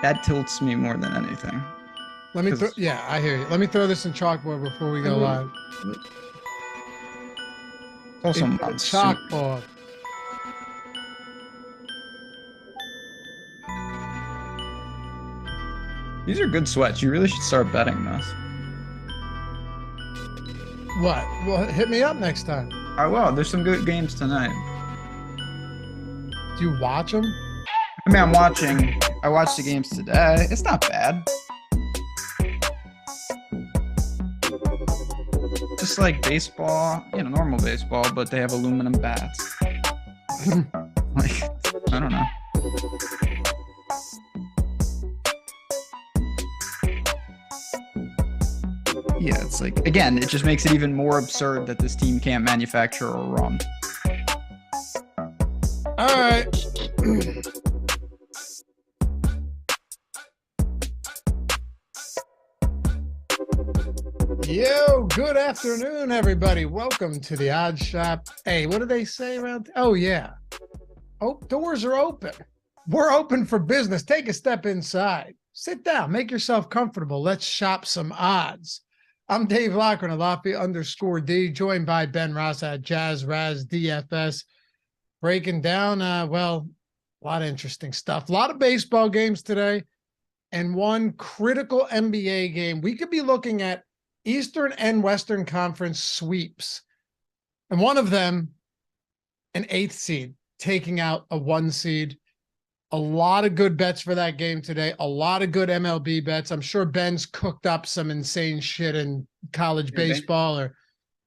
That tilts me more than anything. Let me yeah, I hear you. Let me throw this in chalkboard before we go live. Also chalkboard. These are good sweats. You really should start betting this. What? Well, hit me up next time. I will. There's some good games tonight. Do you watch them? I mean, I watched the games today. It's not bad. Just like baseball, normal baseball, but they have aluminum bats. Like, I don't know. Yeah, it's like, again, it just makes it even more absurd that this team can't manufacture a run. All right. Yo, good afternoon, everybody. Welcome to the Odd Shop. Hey, what do they say around? Oh, yeah. Oh, doors are open. We're open for business. Take a step inside. Sit down. Make yourself comfortable. Let's shop some odds. I'm Dave Loughran of Lofty_D, joined by Ben Rasa at Jazz Raz DFS, breaking down, a lot of interesting stuff. A lot of baseball games today, and one critical NBA game. We could be looking at Eastern and Western Conference sweeps. And one of them, an 8th seed, taking out a 1 seed. A lot of good bets for that game today. A lot of good MLB bets. I'm sure Ben's cooked up some insane shit in college baseball or,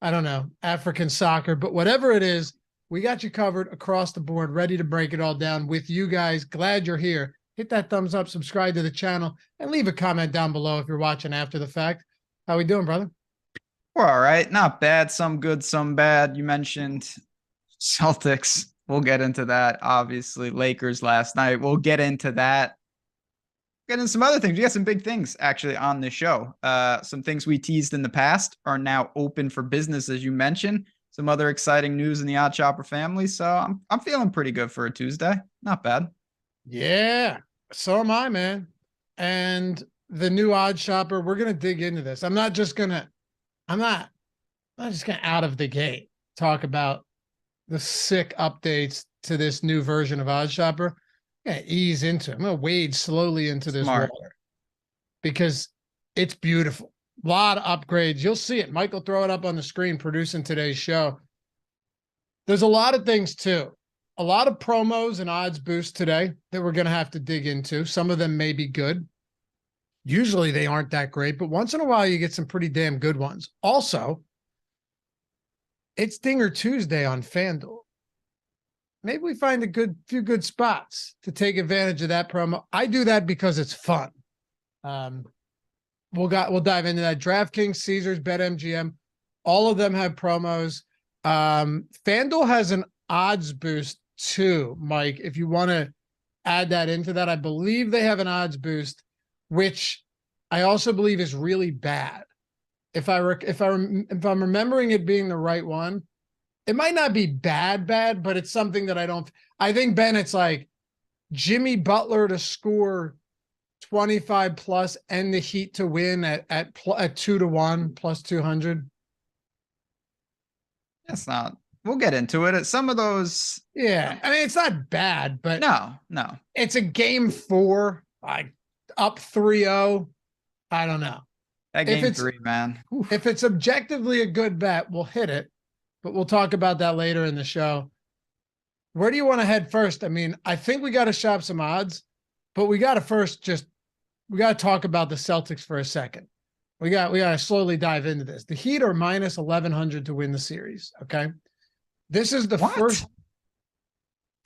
I don't know, African soccer. But whatever it is, we got you covered across the board, ready to break it all down with you guys. Glad you're here. Hit that thumbs up, subscribe to the channel, and leave a comment down below if you're watching after the fact. How we doing, brother? We're all right. Not bad. Some good, some bad. You mentioned Celtics. We'll get into that. Obviously, Lakers last night. We'll get into that. Get into some other things. We got some big things actually on this show. Some things we teased in the past are now open for business, as you mentioned. Some other exciting news in the OddsShopper family. So I'm feeling pretty good for a Tuesday. Not bad. Yeah, so am I, man. And the new OddsShopper, we're gonna dig into this. I'm not just gonna out of the gate talk about the sick updates to this new version of OddsShopper. I'm gonna ease into it. I'm gonna wade slowly into this water because it's beautiful. A lot of upgrades. You'll see it. Michael, throw it up on the screen, producing today's show. There's a lot of things too. A lot of promos and odds boosts today that we're gonna have to dig into. Some of them may be good. Usually they aren't that great, but once in a while you get some pretty damn good ones. Also, it's Dinger Tuesday on FanDuel. Maybe we find a few good spots to take advantage of that promo. I do that because it's fun. We'll dive into that. DraftKings, Caesars, BetMGM, all of them have promos. FanDuel has an odds boost too, Mike. If you want to add that into that, I believe they have an odds boost, which I also believe is really bad. If I'm remembering it being the right one, it might not be bad, but it's something that I think, Ben, it's like Jimmy Butler to score 25 plus and the Heat to win at 2-1 plus 200. That's not, we'll get into it. Some of those. Yeah. I mean, it's not bad, but no. It's a game 4, like up 3-0. I don't know. That game 3, man. Oof. If it's objectively a good bet, we'll hit it, but we'll talk about that later in the show. Where do you want to head first? I mean, I think we got to shop some odds, but we got to talk about the Celtics for a second. We got to slowly dive into this. The Heat are minus 1,100 to win the series. Okay. This is the first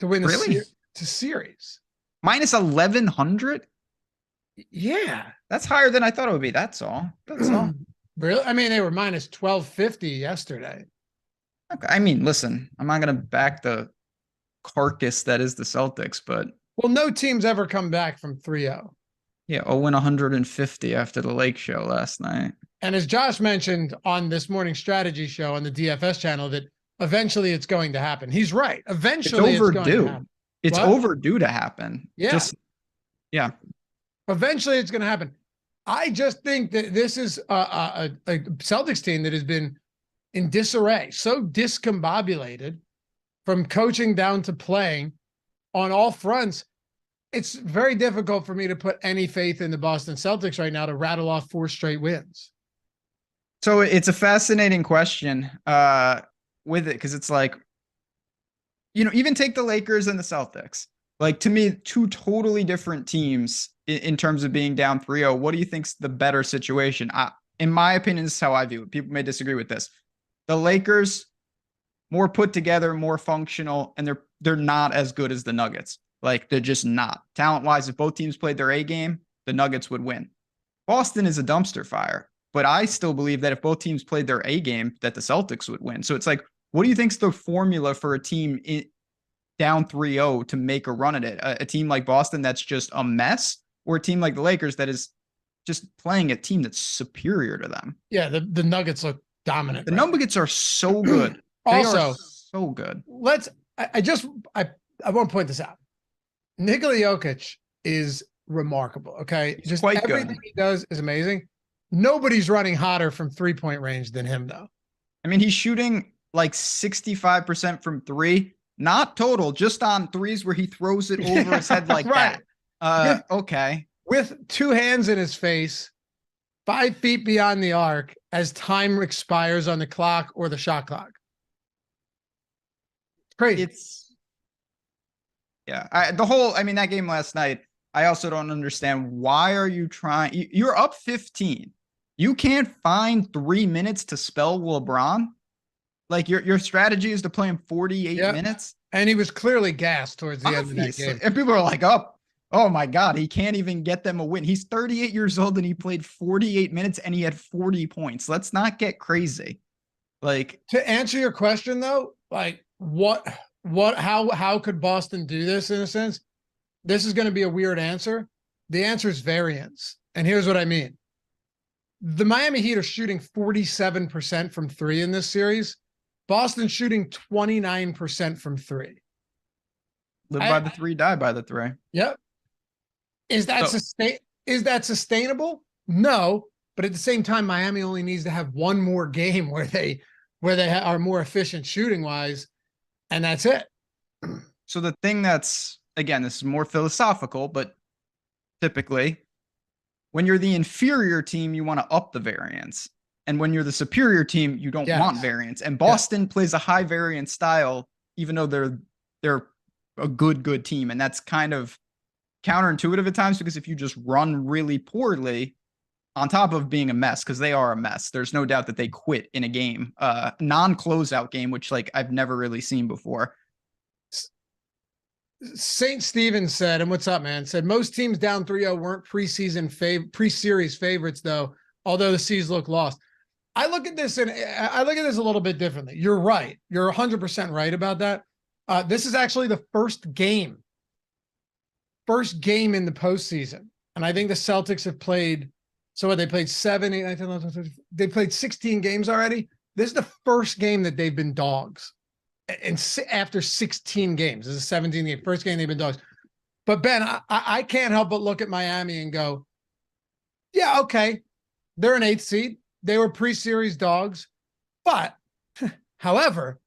to win the series. Minus 1,100? Yeah. That's higher than I thought it would be. That's all. Really? I mean, they were minus 1,250 yesterday. Okay. I mean, listen, I'm not going to back the carcass that is the Celtics, but. Well, no team's ever come back from 3-0. Yeah, 150 after the Lake show last night. And as Josh mentioned on this morning's strategy show on the DFS channel, that eventually it's going to happen. He's right. Eventually it's overdue. It's going to happen. It's overdue to happen. Yeah. Eventually it's going to happen. I just think that this is a Celtics team that has been in disarray, so discombobulated from coaching down to playing on all fronts. It's very difficult for me to put any faith in the Boston Celtics right now to rattle off 4 straight wins. So it's a fascinating question with it, because it's like, even take the Lakers and the Celtics. Like, to me, 2 totally different teams in terms of being down 3-0. What do you think's the better situation? In my opinion, this is how I view it. People may disagree with this. The Lakers, more put together, more functional, and they're not as good as the Nuggets. Like, they're just not. Talent-wise, if both teams played their A game, the Nuggets would win. Boston is a dumpster fire, but I still believe that if both teams played their A game, that the Celtics would win. So it's like, what do you think's the formula for a team down 3-0 to make a run at it? A team like Boston that's just a mess, or a team like the Lakers that is just playing a team that's superior to them? Yeah, the Nuggets look dominant. The Nuggets are so good. Also, they are so good. I want to point this out. Nikola Jokic is remarkable. Okay. He's just quite everything good. He does is amazing. Nobody's running hotter from 3-point range than him, though. I mean, he's shooting like 65% from 3, not total, just on 3s where he throws it over his head like that. Okay. With 2 hands in his face, 5 feet beyond the arc as time expires on the clock or the shot clock. Crazy. That game last night, I also don't understand. Why are you trying? You're up 15. You can't find 3 minutes to spell LeBron. Like, your strategy is to play him 48 minutes. And he was clearly gassed towards the end of that game. And people are like, oh my God, he can't even get them a win. He's 38 years old and he played 48 minutes and he had 40 points. Let's not get crazy. Like, to answer your question though, like how could Boston do this in a sense? This is going to be a weird answer. The answer is variance. And here's what I mean. The Miami Heat are shooting 47% from 3 in this series. Boston's shooting 29% from 3. Live by the 3, die by the 3. Yep. Is that sustainable? No, but at the same time, Miami only needs to have one more game where they are more efficient shooting wise, and that's it. So the thing that's, again, this is more philosophical, but typically when you're the inferior team, you want to up the variance. And when you're the superior team, you don't want variance. And Boston plays a high variance style, even though they're a good team. And that's kind of counterintuitive at times, because if you just run really poorly, on top of being a mess, because they are a mess. There's no doubt that they quit in a game, non-closeout game, which like I've never really seen before. St. Stevens said, and what's up, man? Said most teams down 3-0 weren't pre-series favorites, though, although the C's look lost. I look at this and I look at this a little bit differently. You're right. You're 100% right about that. This is actually the first game in the postseason. And I think the Celtics have played, so what, they played 7, 8, 9, 10, 11, 12, 13, they played 16 games already. This is the first game that they've been dogs. And after 16 games, this is 17 game, first game they've been dogs. But Ben, I can't help but look at Miami and go, yeah, okay, they're an 8th seed. They were pre-series dogs, but however,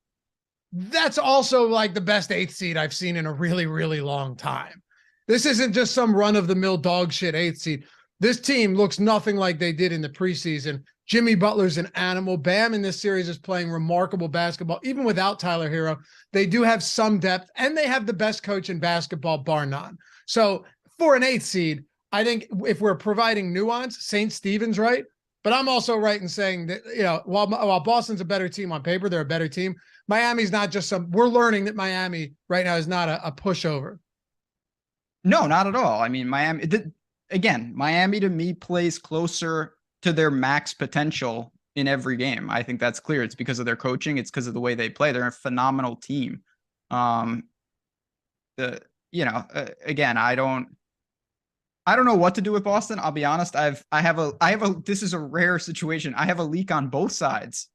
that's also like the best 8th seed I've seen in a really, really long time. This isn't just some run-of-the-mill dog shit 8th seed. This team looks nothing like they did in the preseason. Jimmy Butler's an animal. Bam in this series is playing remarkable basketball. Even without Tyler Hero, they do have some depth, and they have the best coach in basketball, bar none. So for an 8th seed, I think if we're providing nuance, St. Stevens, right? But I'm also right in saying that, you know, while Boston's a better team on paper, they're a better team. Miami's not just we're learning that Miami right now is not a pushover. No, not at all. I mean, Miami to me plays closer to their max potential in every game. I think that's clear. It's because of their coaching. It's because of the way they play. They're a phenomenal team. Again, I don't know what to do with Boston. I'll be honest. This is a rare situation. I have a leak on both sides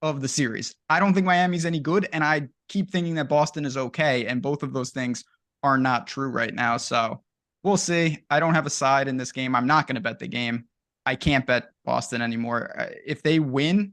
of the series. I don't think Miami's any good, and I keep thinking that Boston is okay, and both of those things are not true right now. So we'll see. I don't have a side in this game. I'm not going to bet the game. I can't bet Boston anymore. If they win,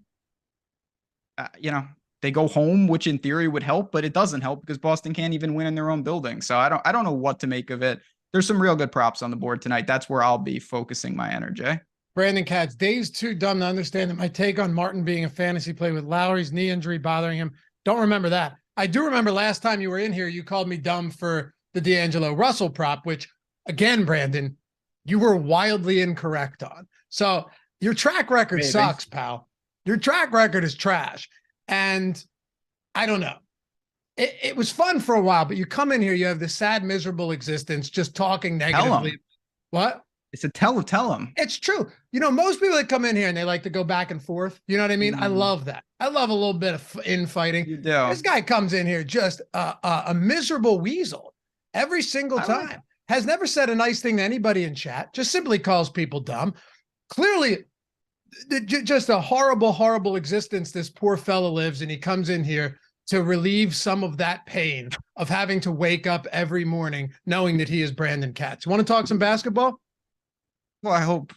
they go home, which in theory would help, but it doesn't help because Boston can't even win in their own building. So I don't know what to make of it. There's some real good props on the board tonight. That's where I'll be focusing my energy. Brandon Katz, Dave's too dumb to understand that my take on Martin being a fantasy play with Lowry's knee injury bothering him. Don't remember that. I do remember last time you were in here, you called me dumb for the D'Angelo Russell prop, which again, Brandon, you were wildly incorrect on. So your track record sucks, pal. Your track record is trash. And I don't know. It was fun for a while, but you come in here, you have this sad, miserable existence, just talking negatively. What? It's a tell them. It's true. You know, most people that come in here and they like to go back and forth. You know what I mean? I love that. I love a little bit of infighting. You do. This guy comes in here just a miserable weasel every single time. Has never said a nice thing to anybody in chat. Just simply calls people dumb. Clearly, just a horrible, horrible existence this poor fella lives, and he comes in here to relieve some of that pain of having to wake up every morning knowing that he is Brandon Katz. You want to talk some basketball? Well, I hope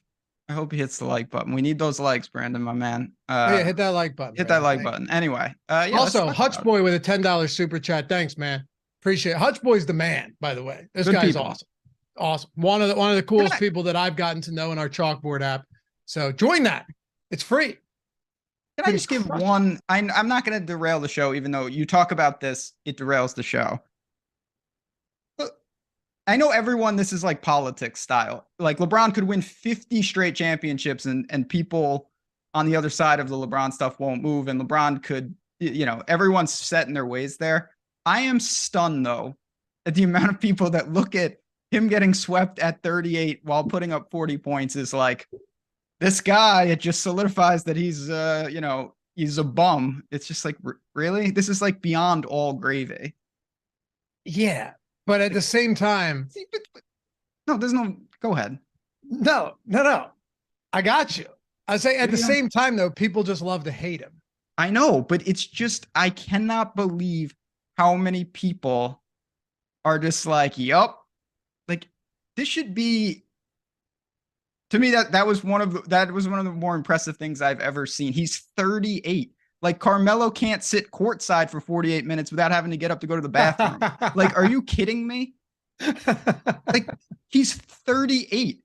he hits the like button. We need those likes, Brandon, my man. Yeah, hit that like button. Hit that like button. Anyway. Also, Hutch Boy with a $10 super chat. Thanks, man. Appreciate it. Hutch Boy's the man, by the way. This guy's awesome. Awesome. One of the coolest people that I've gotten to know in our chalkboard app. So join that. It's free. Can I just give one? I'm not going to derail the show, even though you talk about this, it derails the show. I know everyone, this is like politics style. Like LeBron could win 50 straight championships and people on the other side of the LeBron stuff won't move. And LeBron could, everyone's set in their ways there. I am stunned, though, at the amount of people that look at him getting swept at 38 while putting up 40 points is like, this guy, it just solidifies that he's, he's a bum. It's just like, really? This is like beyond all gravy. Yeah. But at the same time, no, there's no, go ahead. No. I got you. I say at the same time, though, people just love to hate him. I know, but it's just, I cannot believe how many people are just like, yup, like this should be, to me, that was one of the more impressive things I've ever seen. He's 38. Like Carmelo can't sit courtside for 48 minutes without having to get up to go to the bathroom. Like, are you kidding me? Like, he's 38.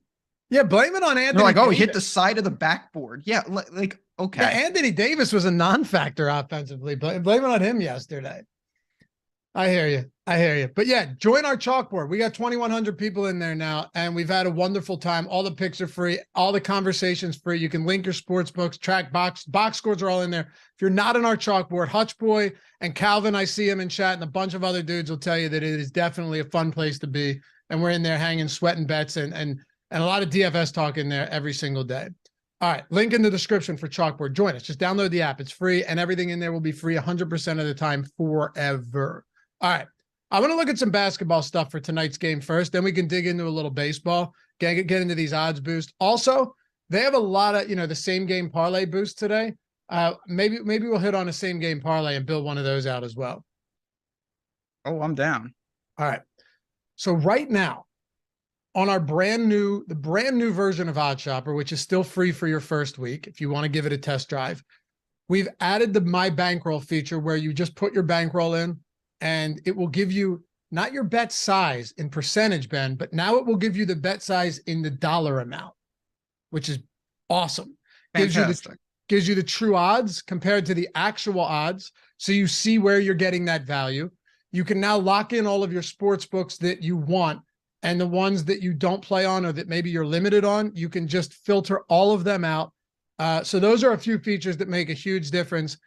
Yeah, blame it on Anthony. They're like, oh, he hit the side of the backboard. Yeah, like, okay. Yeah, Anthony Davis was a non-factor offensively. Blame it on him yesterday. I hear you. I hear you. But yeah, join our chalkboard. We got 2,100 people in there now, and we've had a wonderful time. All the picks are free. All the conversations free. You can link your sports books, track box scores are all in there. If you're not in our chalkboard, Hutchboy and Calvin, I see him in chat, and a bunch of other dudes will tell you that it is definitely a fun place to be. And we're in there hanging, sweating bets, and a lot of DFS talk in there every single day. All right, link in the description for chalkboard. Join us. Just download the app. It's free, and everything in there will be free 100% of the time forever. All right. I want to look at some basketball stuff for tonight's game first. Then we can dig into a little baseball, get into these odds boost. Also, they have a lot of, the same game parlay boost today. Maybe we'll hit on a same game parlay and build one of those out as well. Oh, I'm down. All right. So right now on our brand new version of OddsShopper, which is still free for your first week, if you want to give it a test drive, we've added the My Bankroll feature where you just put your bankroll in, and it will give you not your bet size in percentage, Ben, but now it will give you the bet size in the dollar amount, which is awesome. Fantastic. Gives you the true odds compared to the actual odds. So you see where you're getting that value. You can now lock in all of your sports books that you want, and the ones that you don't play on or that maybe you're limited on, you can just filter all of them out. So those are a few features that make a huge difference.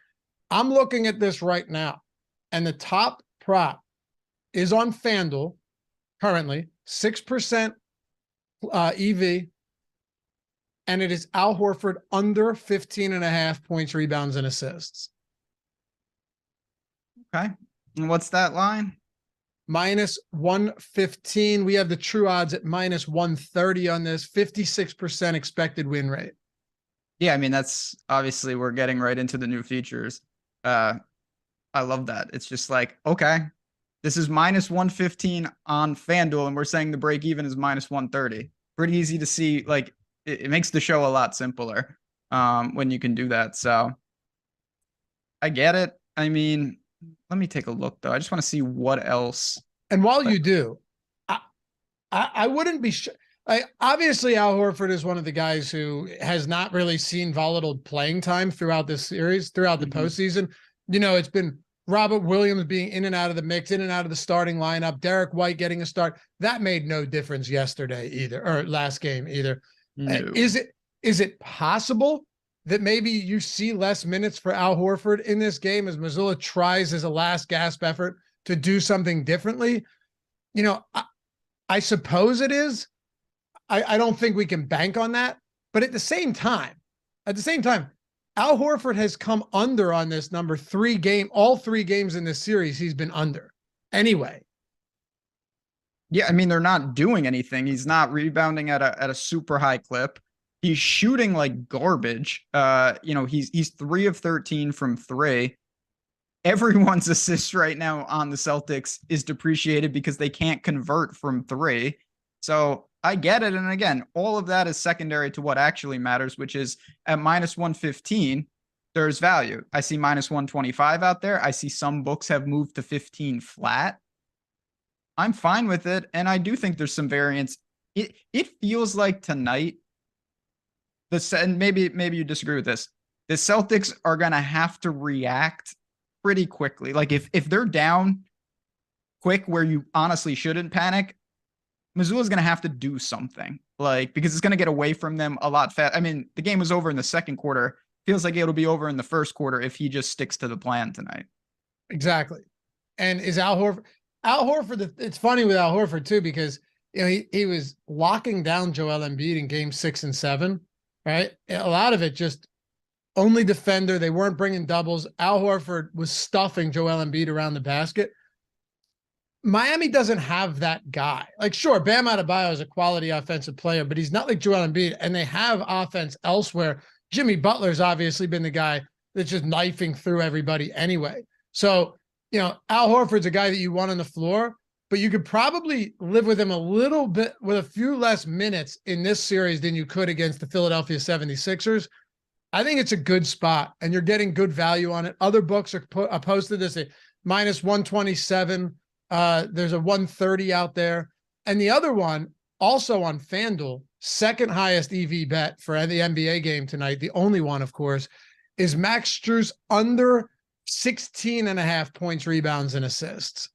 I'm looking at this right now, and the top prop is on FanDuel currently, 6% EV, and it is Al Horford under 15.5 points, rebounds, and assists. Okay. And what's that line? -115. We have the true odds at -130 on this, 56% expected win rate. Yeah, I mean, that's obviously we're getting right into the new features. I love that. It's just like, okay, this is -115 on FanDuel, and we're saying the break even is -130. Pretty easy to see. Like, it makes the show a lot simpler when you can do that. So I get it. I mean, let me take a look though. I just want to see what else. And while you do, I wouldn't be sure. Obviously, Al Horford is one of the guys who has not really seen volatile playing time throughout this series, throughout the postseason. It's been Robert Williams being in and out of the mix, in and out of the starting lineup, Derek White getting a start. That made no difference yesterday either, or last game either. No. Is it possible that maybe you see less minutes for Al Horford in this game as Missoula tries as a last gasp effort to do something differently? I suppose it is. I don't think we can bank on that. But at the same time, Al Horford has come under on this number all 3 games in this series. He's been under anyway. Yeah, I mean, they're not doing anything. He's not rebounding at a super high clip. He's shooting like garbage. He's 3 of 13 from 3. Everyone's assist right now on the Celtics is depreciated because they can't convert from 3. So I get it. And again, all of that is secondary to what actually matters, which is at -115, there's value. I see -125 out there. I see some books have moved to 15 flat. I'm fine with it. And I do think there's some variance. It feels like tonight, and maybe you disagree with this, the Celtics are going to have to react pretty quickly. Like if they're down quick where you honestly shouldn't panic, Missoula's going to have to do something, because it's going to get away from them a lot fast. I mean, the game was over in the second quarter. Feels like it'll be over in the first quarter if he just sticks to the plan tonight. Exactly. And is Al Horford, it's funny with Al Horford too, because he was locking down Joel Embiid in game 6 and 7, right? A lot of it just only defender. They weren't bringing doubles. Al Horford was stuffing Joel Embiid around the basket. Miami doesn't have that guy. Like, sure, Bam Adebayo is a quality offensive player, but he's not like Joel Embiid, and they have offense elsewhere. Jimmy Butler's obviously been the guy that's just knifing through everybody anyway. So, Al Horford's a guy that you want on the floor, but you could probably live with him a little bit with a few less minutes in this series than you could against the Philadelphia 76ers. I think it's a good spot, and you're getting good value on it. Other books are posted this at -127. There's a 130 out there. And the other one, also on FanDuel, second highest EV bet for the NBA game tonight, the only one, of course, is Max Strus under 16.5 points, rebounds, and assists.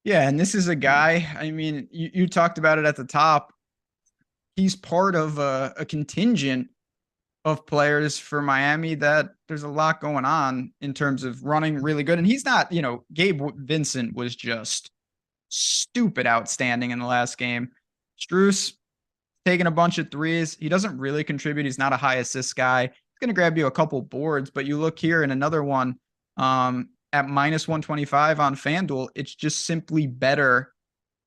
Yeah, and this is a guy, I mean, you talked about it at the top. He's part of a contingent of players for Miami that there's a lot going on in terms of running really good. And he's not, Gabe Vincent was just stupid outstanding in the last game. Struess taking a bunch of threes. He doesn't really contribute. He's not a high assist guy. He's going to grab you a couple boards, but you look here in another one at minus 125 on FanDuel, it's just simply better.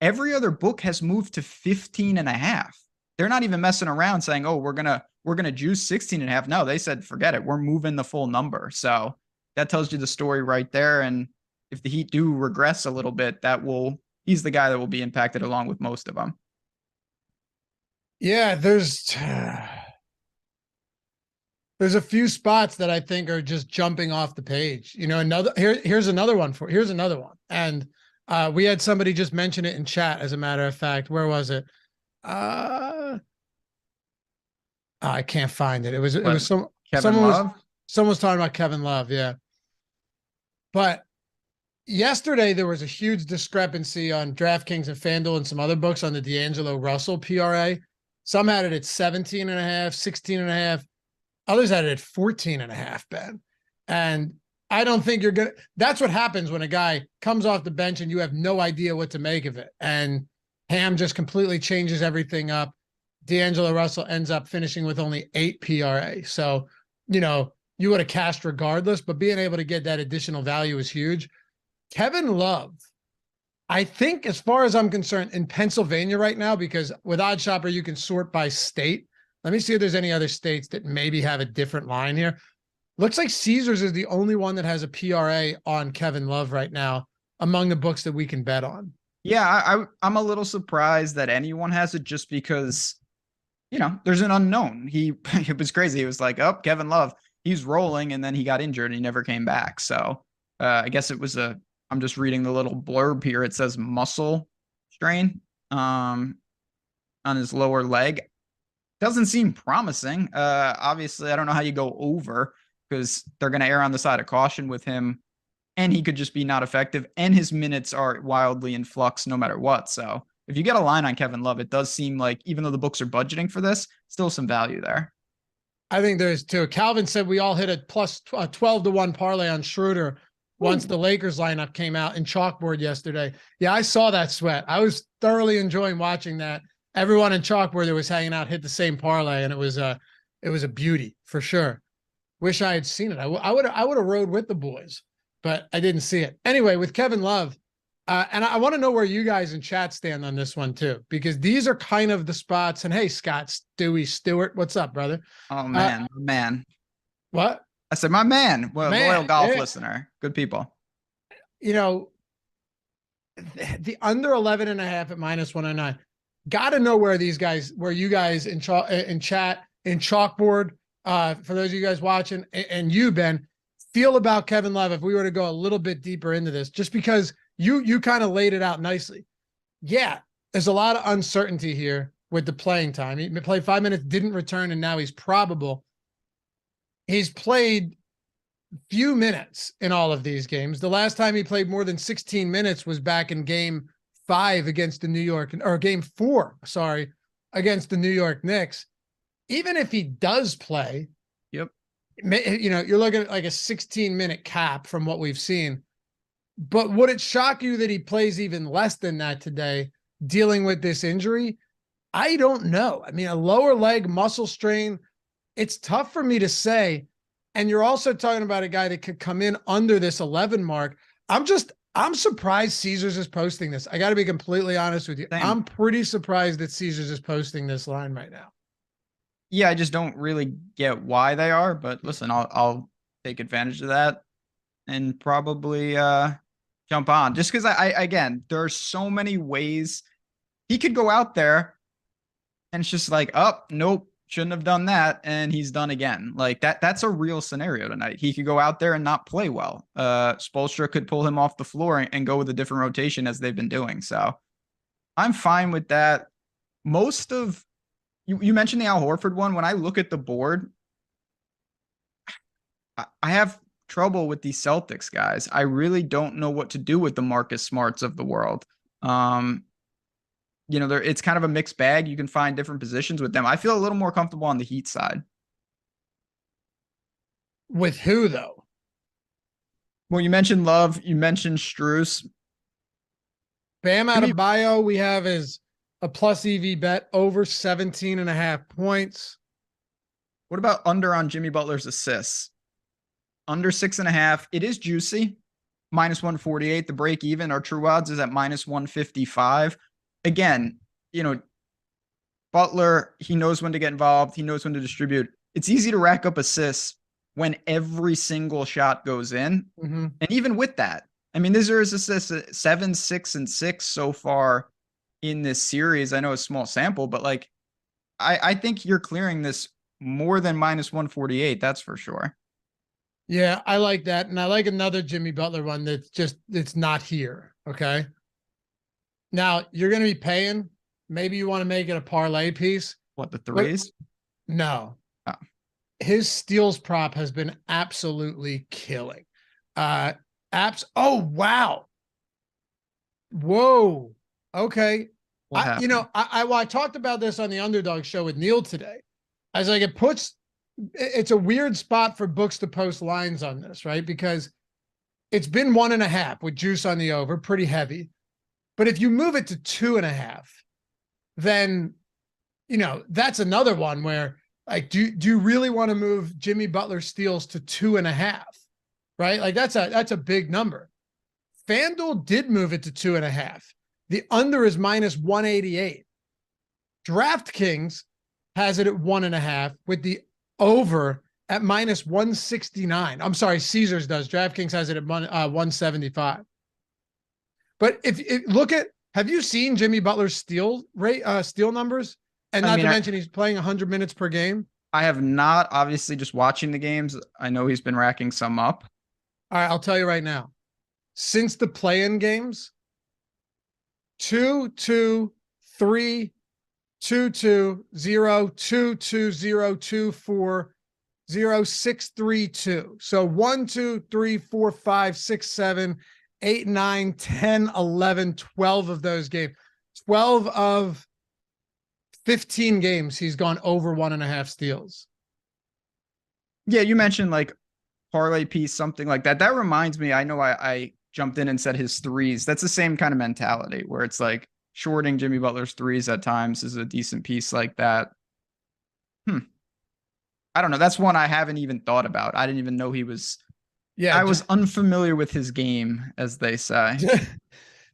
Every other book has moved to 15 and a half. They're not even messing around saying, oh, we're gonna juice 16 and a half. No, they said, forget it. We're moving the full number. So that tells you the story right there. And if the Heat do regress a little bit, he's the guy that will be impacted along with most of them. Yeah, there's a few spots that I think are just jumping off the page. Here's another one. And we had somebody just mention it in chat, as a matter of fact. Where was it? I can't find it. It was someone was talking about Kevin Love, yeah. But yesterday there was a huge discrepancy on DraftKings and FanDuel and some other books on the D'Angelo Russell PRA. Some had it at 17 and a half, 16 and a half. Others had it at 14 and a half, Ben. And I don't think that's what happens when a guy comes off the bench and you have no idea what to make of it. And Ham just completely changes everything up. D'Angelo Russell ends up finishing with only 8 PRA. So, you would have cashed regardless, but being able to get that additional value is huge. Kevin Love, I think, as far as I'm concerned, in Pennsylvania right now, because with OddsShopper, you can sort by state. Let me see if there's any other states that maybe have a different line here. Looks like Caesars is the only one that has a PRA on Kevin Love right now among the books that we can bet on. Yeah, I'm a little surprised that anyone has it, just because, there's an unknown. It was crazy. It was like, oh, Kevin Love, he's rolling, and then he got injured and he never came back. So I guess it was I'm just reading the little blurb here. It says muscle strain on his lower leg. Doesn't seem promising. Obviously, I don't know how you go over, because they're going to err on the side of caution with him, and he could just be not effective, and his minutes are wildly in flux no matter what. So if you get a line on Kevin Love, it does seem like, even though the books are budgeting for this, still some value there. I think there's too. Calvin said we all hit a plus 12 to 1 parlay on Schroeder once the Lakers lineup came out in Chalkboard yesterday. Yeah, I saw that, Sweat. I was thoroughly enjoying watching that. Everyone in Chalkboard that was hanging out hit the same parlay, and it was a beauty for sure. Wish I had seen it. I would have rode with the boys, but I didn't see it. Anyway, with Kevin Love, and I want to know where you guys in chat stand on this one too, because these are kind of the spots. And hey, Scott Stewie Stewart, what's up, brother? Oh man, man. What? I said, my man, loyal golf listener, good people. The under 11 and a half at minus 109. Got to know where you guys in chat, in Chalkboard, for those of you guys watching, and you, Ben, feel about Kevin Love if we were to go a little bit deeper into this, just because you kind of laid it out nicely. Yeah, there's a lot of uncertainty here with the playing time. He played 5 minutes, didn't return, and now he's probable. He's played few minutes in all of these games. The last time he played more than 16 minutes was back in game 5 against the game 4, against the New York Knicks. Even if he does play, yep, you're looking at like a 16-minute cap from what we've seen. But would it shock you that he plays even less than that today, dealing with this injury? I don't know. I mean, a lower leg muscle strain, it's tough for me to say. And you're also talking about a guy that could come in under this 11 mark. I'm surprised Caesars is posting this. I got to be completely honest with you. Same. I'm pretty surprised that Caesars is posting this line right now. Yeah, I just don't really get why they are, but listen, I'll take advantage of that and probably jump on, just because again, there are so many ways he could go out there and it's just like, oh, nope, shouldn't have done that, and he's done again. Like that's a real scenario tonight. He could go out there and not play well. Spoelstra could pull him off the floor and go with a different rotation, as they've been doing. So I'm fine with that. Most of you mentioned the Al Horford one. When I look at the board, I have trouble with these Celtics guys. I really don't know what to do with the Marcus Smarts of the world. It's kind of a mixed bag. You can find different positions with them. I feel a little more comfortable on the Heat side. With who though? Well, you mentioned Love. You mentioned Strus. Bam Adebayo we have is a plus EV bet over 17.5 points. What about under on Jimmy Butler's assists? Under 6.5. It is juicy. Minus 148. The break even, our true odds is at minus 155. Again, Butler, he knows when to get involved. He knows when to distribute. It's easy to rack up assists when every single shot goes in. Mm-hmm. And even with that, I mean, these are his assists 7, 6, and 6 so far in this series. I know it's a small sample, but like, I think you're clearing this more than minus 148. That's for sure. Yeah, I like that. And I like another Jimmy Butler one it's not here. Okay. Now you're going to be paying. Maybe you want to make it a parlay piece. What, the threes? No. Oh. His steals prop has been absolutely killing. Oh, wow. Whoa. Okay. I talked about this on the Underdog show with Neil today. I was like, it's a weird spot for books to post lines on this, right? Because it's been 1.5 with juice on the over, pretty heavy. But if you move it to 2.5, then, that's another one where like, do you really want to move Jimmy Butler steals to 2.5, right? Like that's a big number. FanDuel did move it to 2.5. The under is minus 188. DraftKings has it at 1.5 with the over at minus 169. I'm sorry, Caesars does. DraftKings has it at 175. But if look at, have you seen Jimmy Butler's steal rate, steal numbers? And not to mention he's playing 100 minutes per game. I have not, obviously, just watching the games. I know he's been racking some up. All right, I'll tell you right now. Since the play-in games, 2, 2, 3, 2, 2, 0, 2, 2, 0, 2, 4, 0, 6, 3, 2. So 1, 2, 3, 4, 5, 6, 7, 8, 9, 10, 11, 12 of those games. 12 of 15 games, he's gone over 1.5 steals. Yeah, you mentioned like parlay piece, something like that. That reminds me, I know I jumped in and said his threes. That's the same kind of mentality where it's like shorting Jimmy Butler's threes at times is a decent piece like that. I don't know. That's one I haven't even thought about. I didn't even know he was. Yeah, I was unfamiliar with his game, as they say.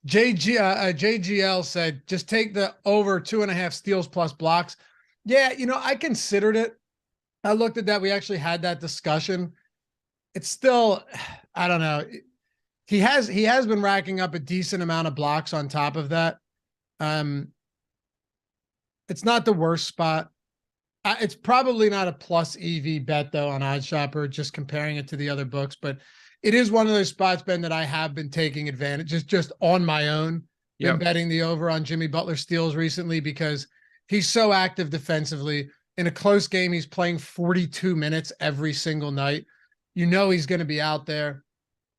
JGL said, just take the over 2.5 steals plus blocks. Yeah, I considered it. I looked at that. We actually had that discussion. It's still, I don't know. He has been racking up a decent amount of blocks on top of that. It's not the worst spot. It's probably not a plus EV bet though on OddsShopper, just comparing it to the other books, but it is one of those spots, Ben, that I have been taking advantage, just on my own, been betting the over on Jimmy Butler steals recently because he's so active defensively. In a close game, he's playing 42 minutes every single night. He's going to be out there.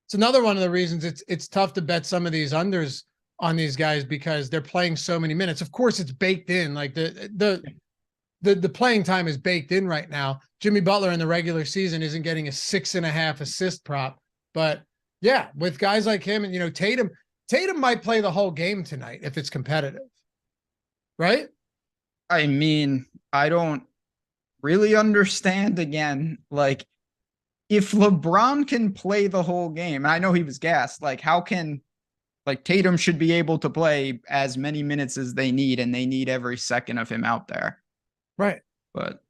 It's another one of the reasons it's tough to bet some of these unders on these guys because they're playing so many minutes. Of course, it's baked in. Like the playing time is baked in right now. Jimmy Butler in the regular season isn't getting a 6.5 assist prop. But yeah, with guys like him and, Tatum might play the whole game tonight if it's competitive. Right? I mean, I don't really understand again. Like, if LeBron can play the whole game, and I know he was gassed, like, how can, like, Tatum should be able to play as many minutes as they need, and they need every second of him out there. Right. But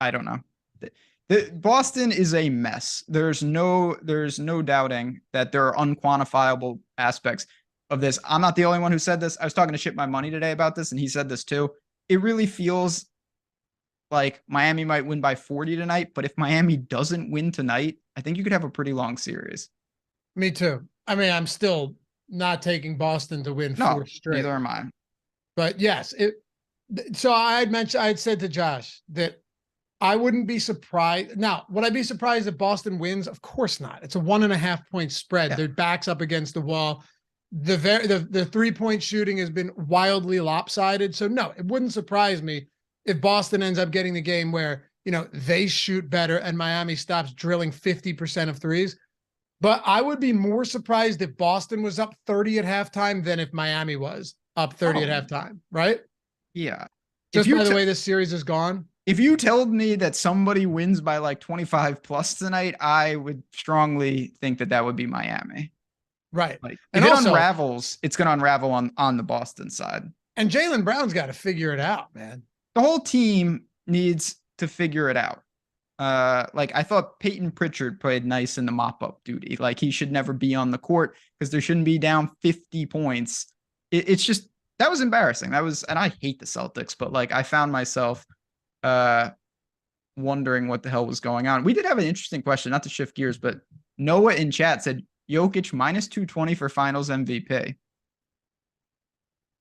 I don't know. Boston is a mess. There's no doubting that there are unquantifiable aspects of this. I'm not the only one who said this. I was talking to Ship My Money today about this, and he said this too. It really feels like Miami might win by 40 tonight, but if Miami doesn't win tonight, I think you could have a pretty long series. Me too. I mean, I'm still not taking Boston to win 4 straight. Neither am I. But yes, so I had said to Josh that I wouldn't be surprised. Now, would I be surprised if Boston wins? Of course not. It's a 1.5-point spread. Yeah. Their backs up against the wall. The 3-point shooting has been wildly lopsided. So no, it wouldn't surprise me if Boston ends up getting the game where, they shoot better and Miami stops drilling 50% of threes. But I would be more surprised if Boston was up 30 at halftime than if Miami was up 30 at halftime, right? Yeah. Just by the way this series is gone. If you told me that somebody wins by like 25 plus tonight, I would strongly think that would be Miami. Right. Like, and if also, it unravels, it's going to unravel on the Boston side. And Jaylen Brown's got to figure it out, man. The whole team needs to figure it out. Like, I thought Peyton Pritchard played nice in the mop-up duty. Like, he should never be on the court because there shouldn't be down 50 points. It's just, that was embarrassing. And I hate the Celtics, but like, I found myself wondering what the hell was going on. We did have an interesting question, not to shift gears, but Noah in chat said Jokic minus 220 for finals MVP.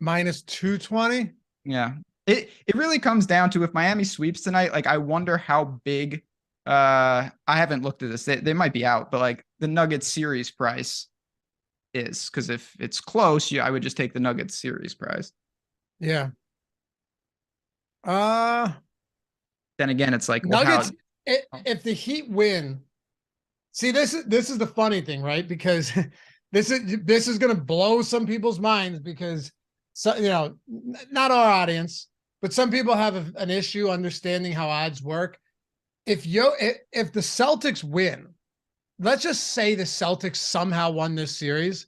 Minus 220? Yeah. It really comes down to if Miami sweeps tonight, like I wonder how big I haven't looked at this. They might be out, but like the Nuggets series price is, because if it's close, I would just take the Nuggets series price. Yeah. Then again, it's like, well, Nuggets. If the Heat win, see, this is the funny thing, right? Because this is going to blow some people's minds because not our audience, but some people have an issue understanding how odds work. If the Celtics win, let's just say the Celtics somehow won this series,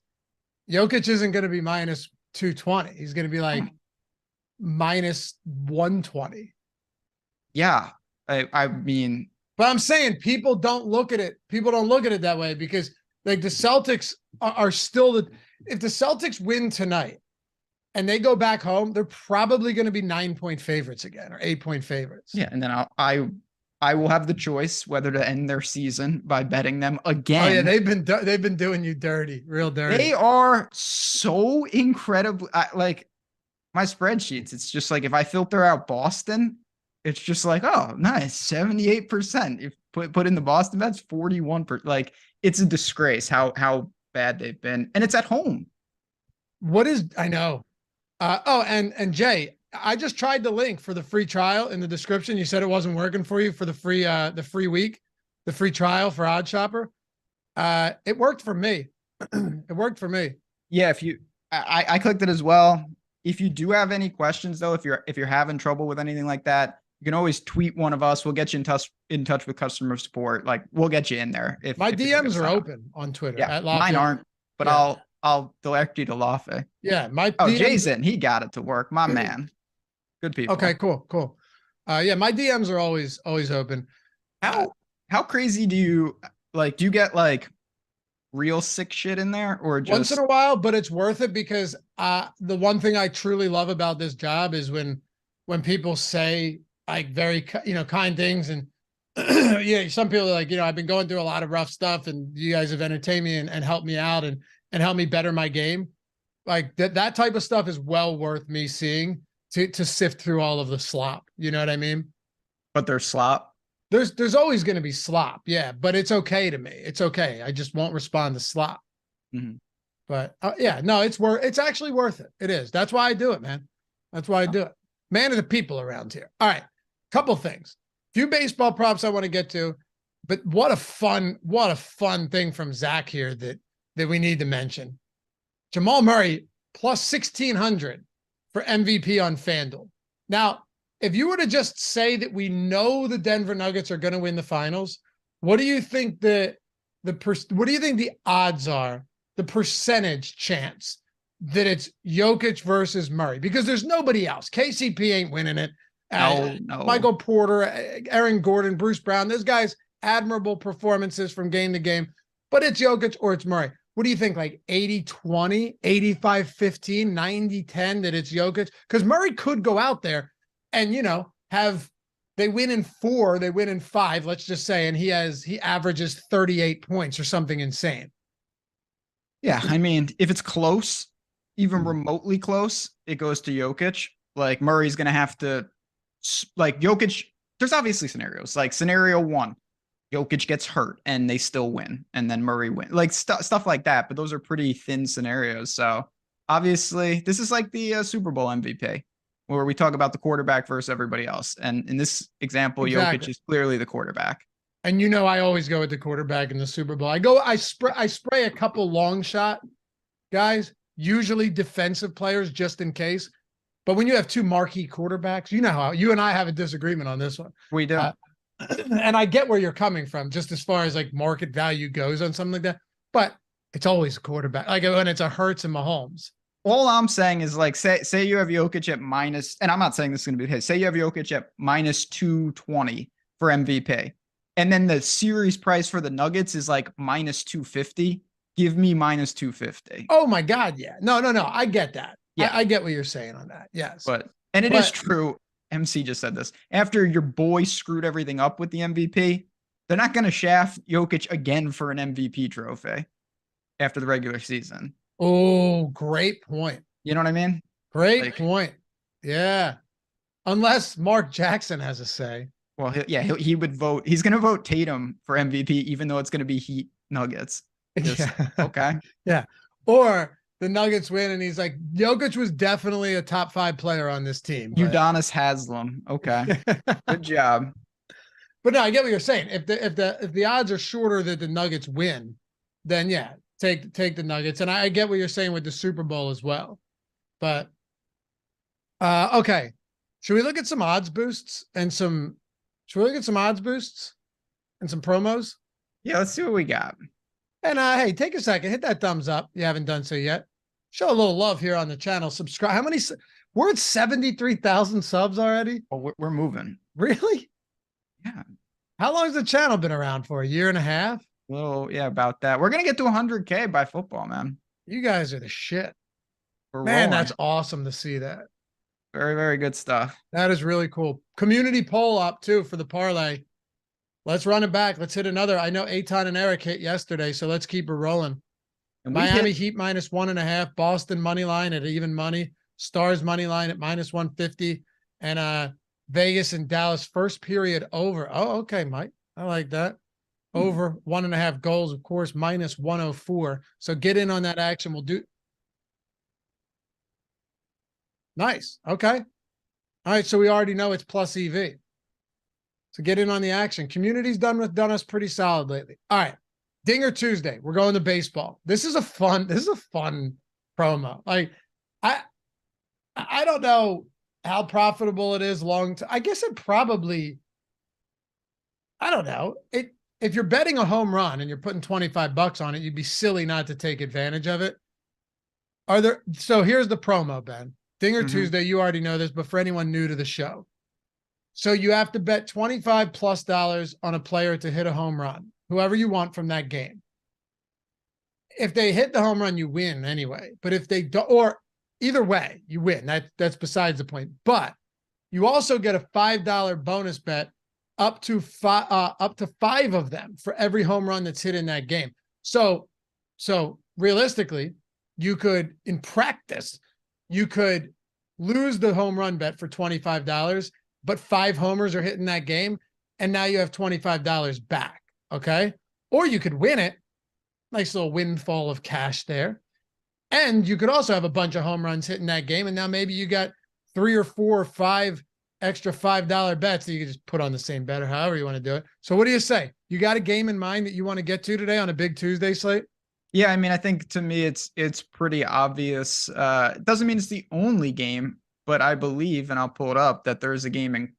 Jokic isn't going to be minus 220. He's going to be like minus 120. Yeah. I mean, but I'm saying people don't look at it. People don't look at it that way because like the Celtics are still if the Celtics win tonight and they go back home, they're probably going to be 9-point favorites again or 8-point favorites. Yeah. And then I will have the choice whether to end their season by betting them again. Oh yeah, they've been doing you dirty, real dirty. They are so incredibly like my spreadsheets. It's just like if I filter out Boston, it's just like, oh, nice, 78%. If put in the Boston bets, 41%. Like it's a disgrace how bad they've been, and it's at home. I know. And Jay, I just tried the link for the free trial in the description. You said it wasn't working for you for the free week, the free trial for OddsShopper. It worked for me. It worked for me. Yeah, I clicked it as well. If you do have any questions though, if you're having trouble with anything like that, you can always tweet one of us. We'll get you in touch with customer support. Like we'll get you in there. My DMs are open on Twitter. Yeah, mine aren't, but yeah. I'll direct you to Loughran. Yeah, Jason, he got it to work. My man. Good people. Okay, cool. Yeah, my DMs are always open. How crazy do you get like real sick shit in there or just once in a while? But it's worth it because the one thing I truly love about this job is when people say like very kind things and yeah, some people are like, I've been going through a lot of rough stuff and you guys have entertained me and helped me out and helped me better my game. Like that type of stuff is well worth me seeing to sift through all of the slop. You know what I mean? But there's slop. There's always going to be slop. Yeah. But it's okay to me. It's okay. I just won't respond to slop. Mm-hmm. But yeah, no, it's actually worth it. It is. That's why I do it, man. That's why I do it. Man of the people around here. All right. Couple things. Few baseball props I want to get to, but what a fun thing from Zach here that we need to mention. Jamal Murray plus 1,600 for MVP on FanDuel. Now, if you were to just say that we know the Denver Nuggets are going to win the finals, what do you think what do you think the odds are, the percentage chance that it's Jokic versus Murray? Because there's nobody else. KCP ain't winning it. No. Michael Porter, Aaron Gordon, Bruce Brown, those guys, admirable performances from game to game, but it's Jokic or it's Murray. What do you think? Like 80-20, 85-15, 90-10 that it's Jokic? Because Murray could go out there and, they win in 4, they win in 5, let's just say, and he averages 38 points or something insane. Yeah. I mean, if it's close, even remotely close, it goes to Jokic. Like Murray's going to have to, like Jokic there's obviously scenarios like scenario one, Jokic gets hurt and they still win, and then Murray win, like stuff like that. But those are pretty thin scenarios. So obviously, this is like the Super Bowl MVP, where we talk about the quarterback versus everybody else. And in this example, Exactly. Jokic is clearly the quarterback. And I always go with the quarterback in the Super Bowl. I spray a couple long shot guys, usually defensive players, just in case. But when you have two marquee quarterbacks, you know how you and I have a disagreement on this one. We do. And I get where you're coming from, just as far as like market value goes on something like that. But it's always a quarterback. Like when it's a Hurts and Mahomes. All I'm saying is like, say you have Jokic at minus, and I'm not saying this is going to be his. Say you have Jokic at minus 220 for MVP, and then the series price for the Nuggets is like minus 250. Give me minus 250. Oh my God, yeah. No. I get that. Yeah, I get what you're saying on that. Yes. but it is true. MC just said this. After your boy screwed everything up with the MVP, they're not going to shaft Jokic again for an MVP trophy after the regular season. Oh, great point. You know what I mean? Great point. Yeah. Unless Mark Jackson has a say. Well, he would vote. He's going to vote Tatum for MVP, even though it's going to be Heat Nuggets. Okay. Yeah. Or the Nuggets win and he's like, Jokic was definitely a top 5 player on this team. Udonis Haslem. Okay. Good job. But no, I get what you're saying. If the odds are shorter that the Nuggets win, then yeah, take the Nuggets. And I get what you're saying with the Super Bowl as well. But okay. Should we look at some odds boosts and some promos? Yeah, let's see what we got. And hey, take a second, hit that thumbs up. You haven't done so yet. Show a little love here on the channel. Subscribe. How many? We're at 73,000 subs already. Oh, we're moving. Really? Yeah. How long has the channel been around for? A year and a half? Well, yeah, about that. We're gonna get to 100K by football, man. You guys are the shit. We're man, rolling. That's awesome to see that. Very, very good stuff. That is really cool. Community poll up too for the parlay. Let's run it back. Let's hit another. I know Eitan and Eric hit yesterday, so let's keep it rolling. Miami Heat minus 1.5, Boston money line at even money, Stars money line at minus 150, and Vegas and Dallas first period over. Oh, okay, Mike. I like that. Over 1.5 goals, of course, minus 104. So get in on that action. We'll do. Nice. Okay. All right. So we already know it's plus EV. So get in on the action. Community's done us pretty solid lately. All right. Dinger Tuesday. We're going to baseball. This is a fun promo. Like I don't know how profitable it is I guess it probably, I don't know. If you're betting a home run and you're putting $25 on it, you'd be silly not to take advantage of it. So here's the promo, Ben. Dinger Tuesday, you already know this, but for anyone new to the show. So you have to bet $25+ on a player to hit a home run, whoever you want from that game. If they hit the home run, you win anyway. But if they do, or either way, you win. That's besides the point. But you also get a $5 bonus bet up to 5 of them for every home run that's hit in that game. So realistically, you could, in practice, you could lose the home run bet for $25, but 5 homers are hitting that game, and now you have $25 back, okay? Or you could win it. Nice little windfall of cash there. And you could also have a bunch of home runs hitting that game, and now maybe you got 3 or 4 or 5 extra $5 bets that you can just put on the same bet or however you want to do it. So what do you say? You got a game in mind that you want to get to today on a big Tuesday slate? Yeah, I mean, I think to me it's pretty obvious. It doesn't mean it's the only game, but I believe, and I'll pull it up, that there is a game in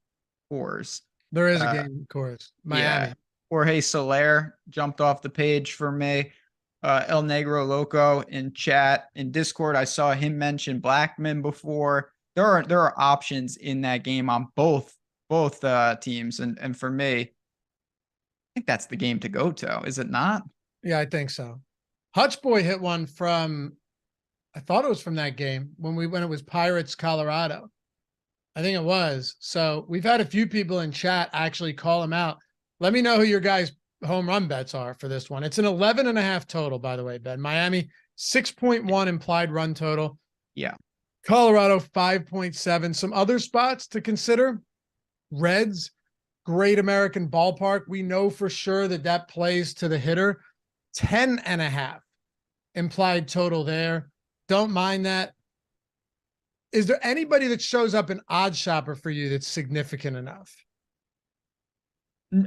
Coors. There is a game in Coors. Miami. Yeah. Jorge Soler jumped off the page for me. El Negro Loco in chat. In Discord, I saw him mention Blackman before. There are options in that game on both teams. And for me, I think that's the game to go to, is it not? Yeah, I think so. Hutch Boy hit one from, I thought it was from that game when it was Pirates, Colorado. I think it was. So we've had a few people in chat actually call him out. Let me know who your guys' home run bets are for this one. It's an 11.5 total, by the way, Ben. Miami, 6.1 implied run total. Yeah. Colorado, 5.7. Some other spots to consider. Reds, Great American Ballpark. We know for sure that that plays to the hitter. 10.5 implied total there. Don't mind that. Is there anybody that shows up in OddsShopper for you that's significant enough?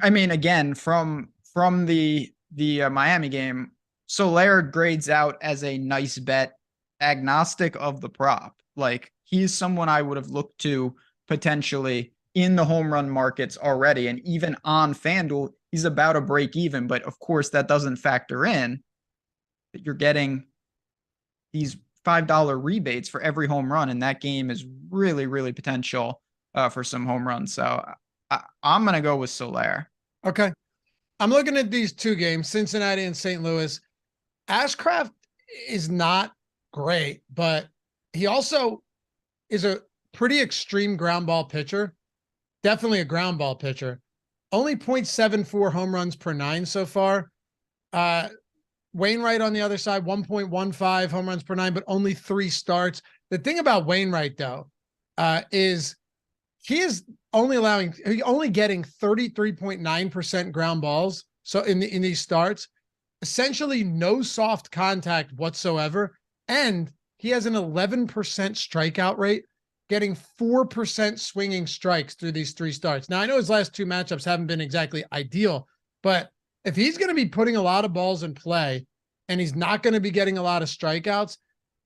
I mean, again, from the Miami game, Soler grades out as a nice bet, agnostic of the prop. Like he's someone I would have looked to potentially in the home run markets already, and even on FanDuel, he's about a break even. But of course, that doesn't factor in that you're getting these $5 rebates for every home run, and that game is really, really potential for some home runs. So I'm gonna go with Soler. Okay. I'm looking at these two games, Cincinnati and St. Louis. Ashcraft is not great, but he also is a pretty extreme ground ball pitcher. Definitely a ground ball pitcher. Only 0.74 home runs per 9 so far. Wainwright on the other side, 1.15 home runs per 9, but only 3 starts. The thing about Wainwright, though, is he is only getting 33.9% ground balls. So in these starts, essentially no soft contact whatsoever. And he has an 11% strikeout rate, getting 4% swinging strikes through these 3 starts. Now, I know his last 2 matchups haven't been exactly ideal, but if he's going to be putting a lot of balls in play and he's not going to be getting a lot of strikeouts,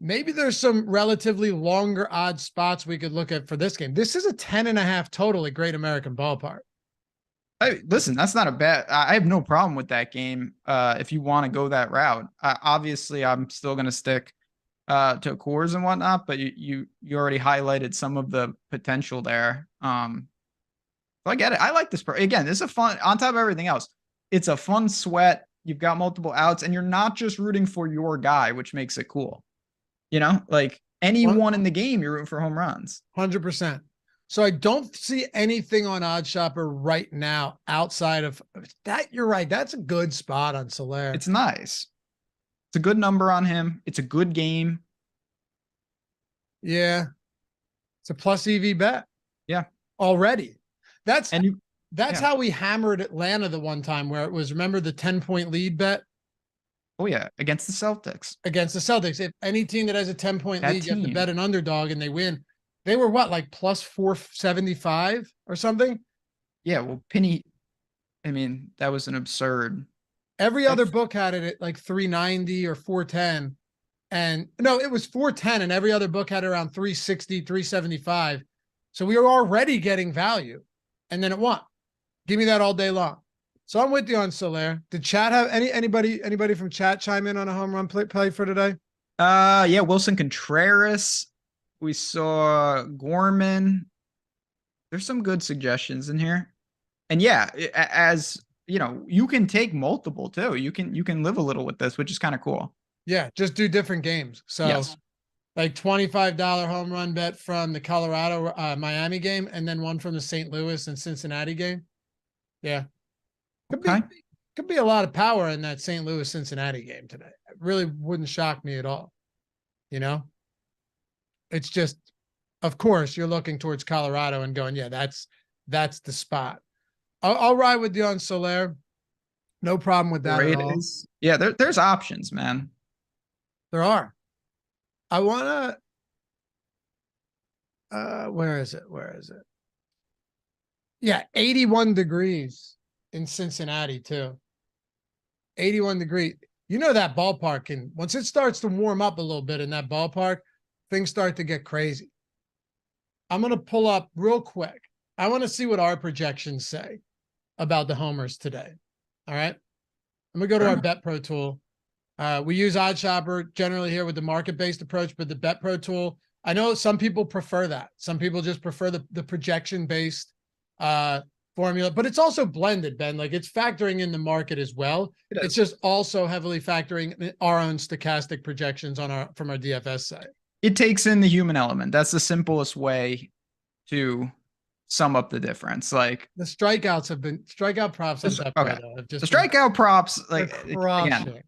maybe there's some relatively longer odd spots we could look at for this game. This is a 10.5 total at Great American Ballpark. Hey, listen, that's not a bad. I have no problem with that game. If you want to go that route, obviously, I'm still going to stick to cores and whatnot. But you already highlighted some of the potential there. So I get it. I like this. Again, this is a fun. On top of everything else, it's a fun sweat. You've got multiple outs, and you're not just rooting for your guy, which makes it cool. You know, like anyone in the game, you're rooting for home runs. 100%. So I don't see anything on OddsShopper right now outside of that. You're right. That's a good spot on Soler. It's nice. It's a good number on him. It's a good game. Yeah. It's a plus EV bet. Yeah. Already. That's yeah. how we hammered Atlanta the one time where it was, remember the 10-point lead bet? Oh yeah. Against the Celtics. Against the Celtics. If any team that has a 10-point lead, you have to team. bet an underdog and they win. They were what, like plus 475 or something? Yeah, well, Penny, I mean, that was an absurd. Every other book had it at like 390 or 410. And no, it was 410, and every other book had it around 360, 375. So we were already getting value. And then it won. Give me that all day long. So I'm with you on Soler. Did chat have anybody from chat chime in on a home run play for today? Yeah, Wilson Contreras. We saw Gorman. There's some good suggestions in here. And yeah, as you know, you can take multiple too. You can live a little with this, which is kind of cool. Yeah, just do different games. So yes. Like $25 home run bet from the Colorado Miami game, and then one from the St. Louis and Cincinnati game. Yeah. Could be a lot of power in that St. Louis Cincinnati game today. It really wouldn't shock me at all. You know? It's just, of course, you're looking towards Colorado and going, yeah, that's the spot. I'll ride with you on Soler. No problem with that at all. Yeah, there's options, man. There are. I want to, where is it? Yeah, 81 degrees in Cincinnati too. 81 degrees. You know that ballpark, and once it starts to warm up a little bit in that ballpark, things start to get crazy. I'm going to pull up real quick. I want to see what our projections say about the homers today. All right. I'm going to go to our Bet Pro tool. We use OddsShopper generally here with the market-based approach, but the Bet Pro tool, I know some people prefer that. Some people just prefer the projection-based formula, but it's also blended, Ben. Like it's factoring in the market as well. It's just also heavily factoring our own stochastic projections from our DFS site. It takes in the human element. That's the simplest way to sum up the difference. Like the strikeout props. The strikeout props, like again,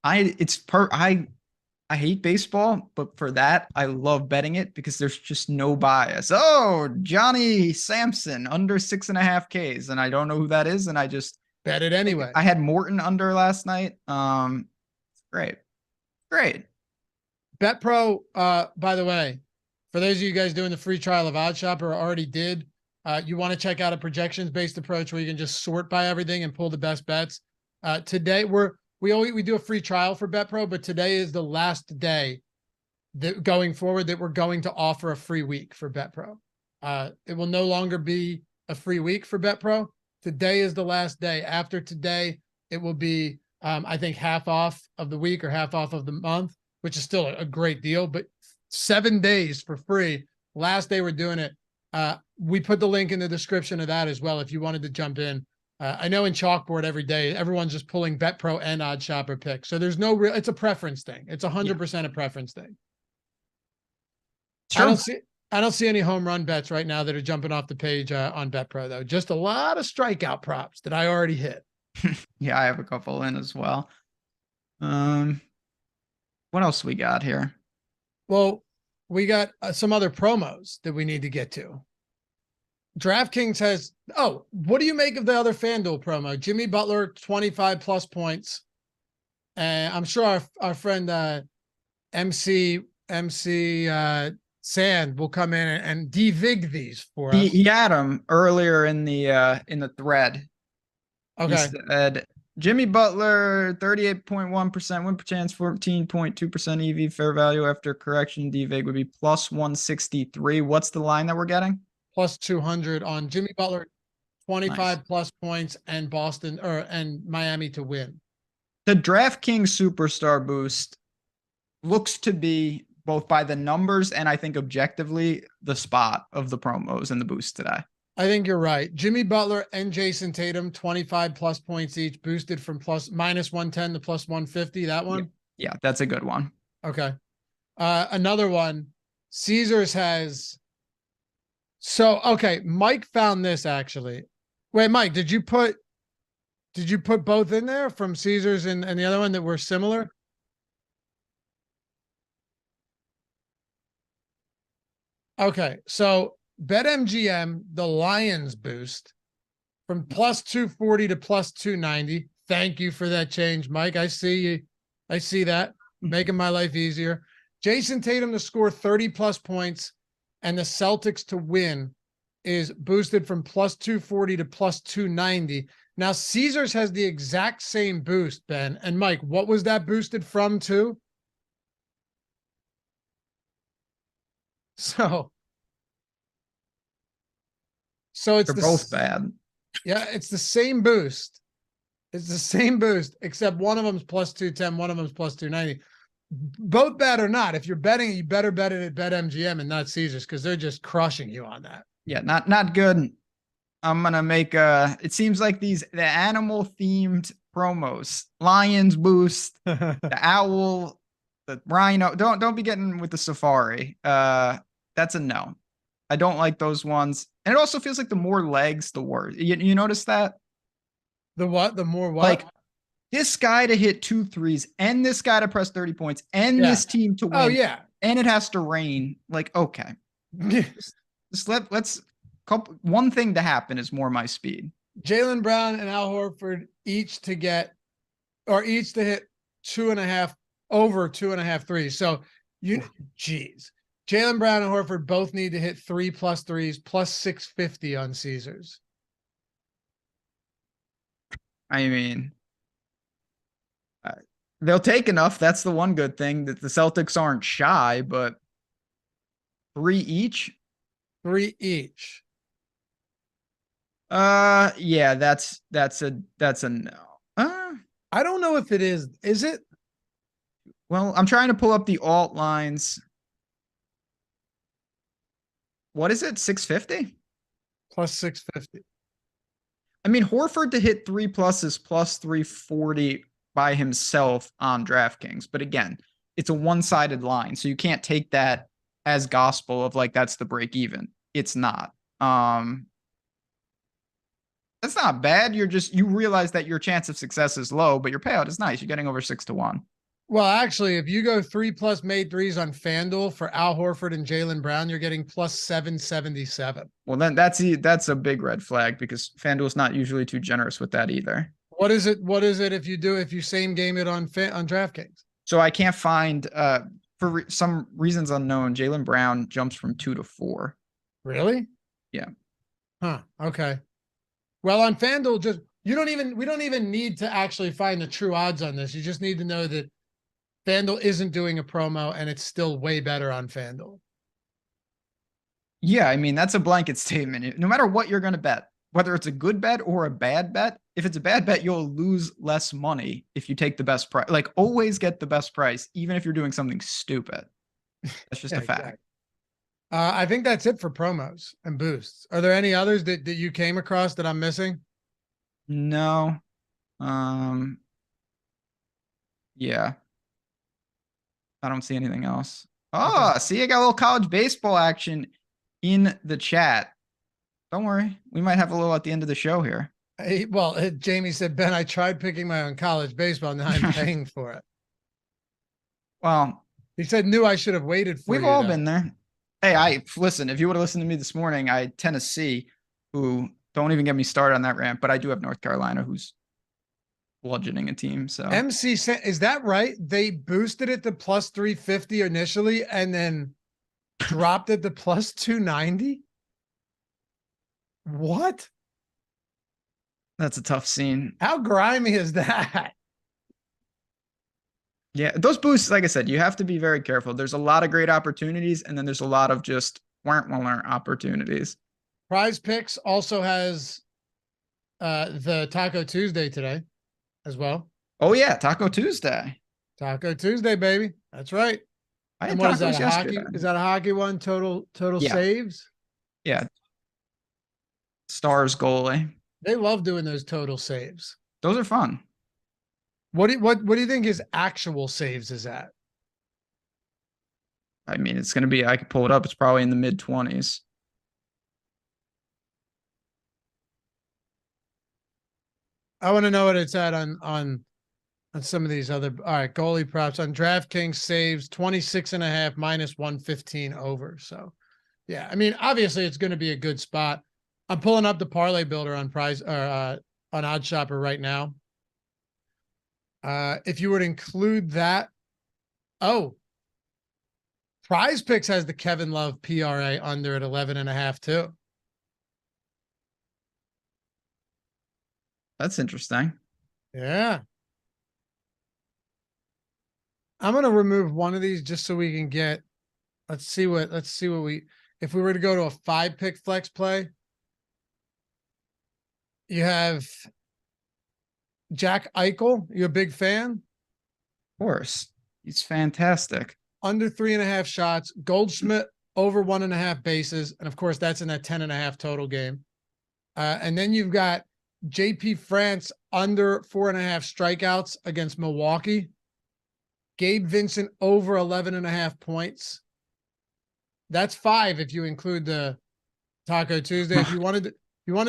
I I hate baseball, but for that, I love betting it because there's just no bias. Oh, Johnny Sampson under 6.5 Ks, and I don't know who that is, and I just Bet it anyway. I had Morton under last night. Great, great. BetPro, by the way, for those of you guys doing the free trial of OddsShopper or already did, you want to check out a projections-based approach where you can just sort by everything and pull the best bets. Today we do a free trial for BetPro, but today is the last day that going forward that we're going to offer a free week for BetPro. It will no longer be a free week for BetPro. Today is the last day. After today, it will be, I think, half off of the week or half off of the month, which is still a great deal, but 7 days for free. Last day we're doing it. We put the link in the description of that as well if you wanted to jump in. I know in Chalkboard every day, everyone's just pulling BetPro and OddsShopper picks. So there's no real, it's a preference thing. It's 100% a preference thing. Sure. I don't see any home run bets right now that are jumping off the page on BetPro though. Just a lot of strikeout props that I already hit. Yeah, I have a couple in as well. What else we got here? Well, we got some other promos that we need to get to. DraftKings has, what do you make of the other FanDuel promo? Jimmy Butler, 25 plus points. And I'm sure our friend MC Sand will come in and devig these for us. He had them earlier in the thread. Okay. He said Jimmy Butler, 38.1% win per chance, 14.2% EV fair value after correction. DVIG would be plus 163. What's the line that we're getting? Plus 200 on Jimmy Butler, 25 nice. Plus points and Boston and Miami to win. The DraftKings Superstar boost looks to be both by the numbers and I think objectively the spot of the promos and the boost today. I think you're right. Jimmy Butler and Jason Tatum, 25 plus points each, boosted from minus 110 to plus 150. That one? Yeah, that's a good one. Okay. Another one, Caesars has. So, okay, Mike found this actually. Wait, Mike, did you put both in there from Caesars and the other one that were similar? Okay, so BetMGM, the Lions boost from plus 240 to plus 290. Thank you for that change, Mike. I see you. I see that. Making my life easier. Jason Tatum to score 30 plus points and the Celtics to win is boosted from plus 240 to plus 290. Now, Caesars has the exact same boost, Ben. And Mike, what was that boosted from to? So it's both bad. Yeah, it's the same boost. It's the same boost, except one of them's plus 210, one of them's plus 290. Both bad or not, if you're betting, you better bet it at BetMGM and not Caesars because they're just crushing you on that. Yeah, not good. I'm gonna make it seems like the animal themed promos, lions boost, the owl, the rhino. Don't be getting with the safari. That's a no. I don't like those ones. And it also feels like the more legs, the worse. You notice that? The what? The more what? Like this guy to hit 2 threes and this guy to press 30 points and this team to win. Oh, yeah. And it has to rain. Like, okay. Let's one thing to happen is more my speed. Jaylen Brown and Al Horford each to hit 2.5 over 2.5 threes. So geez. Jaylen Brown and Horford both need to hit 3 plus threes plus 650 on Caesars. I mean, they'll take enough. That's the one good thing that the Celtics aren't shy, but 3 each. 3 each. Yeah, that's a no. I don't know if it is. Is it? Well, I'm trying to pull up the alt lines. What is it? 650? Plus 650. I mean, Horford to hit 3 plus is plus 340 by himself on DraftKings. But again, it's a one-sided line. So you can't take that as gospel of like, that's the break even. It's not. That's not bad. You realize that your chance of success is low, but your payout is nice. You're getting over 6 to 1. Well, actually, if you go 3+ made threes on FanDuel for Al Horford and Jaylen Brown, you're getting plus 777. Well, then that's a big red flag because FanDuel's not usually too generous with that either. What is it? What is it if you same game it on DraftKings? So I can't find for some reasons unknown, Jaylen Brown jumps from 2 to 4. Really? Yeah. Huh. Okay. Well, on FanDuel, we don't even need to actually find the true odds on this. You just need to know that FanDuel isn't doing a promo and it's still way better on FanDuel. Yeah, I mean, that's a blanket statement. No matter what you're going to bet, whether it's a good bet or a bad bet, if it's a bad bet, you'll lose less money if you take the best price. Like, always get the best price, even if you're doing something stupid. That's just a fact. Exactly. I think that's it for promos and boosts. Are there any others that you came across that I'm missing? No. Yeah. I don't see anything else. Oh, Okay. see, I got a little college baseball action in the chat. Don't worry. We might have a little at the end of the show here. Jamie said, Ben, I tried picking my own college baseball. Now I'm paying for it. Well, he said, knew I should have waited for we've all been there. Hey, listen, if you would have listened to me this morning, I had Tennessee, who don't even get me started on that rant, but I do have North Carolina, who's bludgeoning a team. So MC, is that right? They boosted it to plus 350 initially and then dropped it to plus 290. What? That's a tough scene. How grimy is that? Yeah, those boosts, like I said, you have to be very careful. There's a lot of great opportunities, and then there's a lot of just weren't opportunities. Prize Picks also has the Taco Tuesday today as well. Oh yeah, Taco Tuesday. Taco Tuesday, baby. That's right. I And what is that? A hockey? Is that a hockey one? Total saves? Yeah. Stars goalie. They love doing those total saves. Those are fun. What do you think his actual saves is at? I mean, it's going to be, I could pull it up. It's probably in the mid 20s. I want to know what it's at on some of these other. All right, goalie props on DraftKings saves 26.5 minus 115 over. So, yeah, I mean, obviously it's going to be a good spot. I'm pulling up the parlay builder on on OddsShopper right now. If you would include that, Prize Picks has the Kevin Love PRA under at 11.5 too. That's interesting. Yeah. I'm going to remove one of these just so we can get, let's see what if we were to go to a 5-pick flex play, you have Jack Eichel. You a big fan? Of course. He's fantastic. Under 3.5 shots, Goldschmidt over 1.5 bases. And of course that's in that 10.5 total game. And then you've got JP France under 4.5 strikeouts against Milwaukee. Gabe Vincent over 11.5 points. That's 5 if you include the Taco Tuesday. If you wanted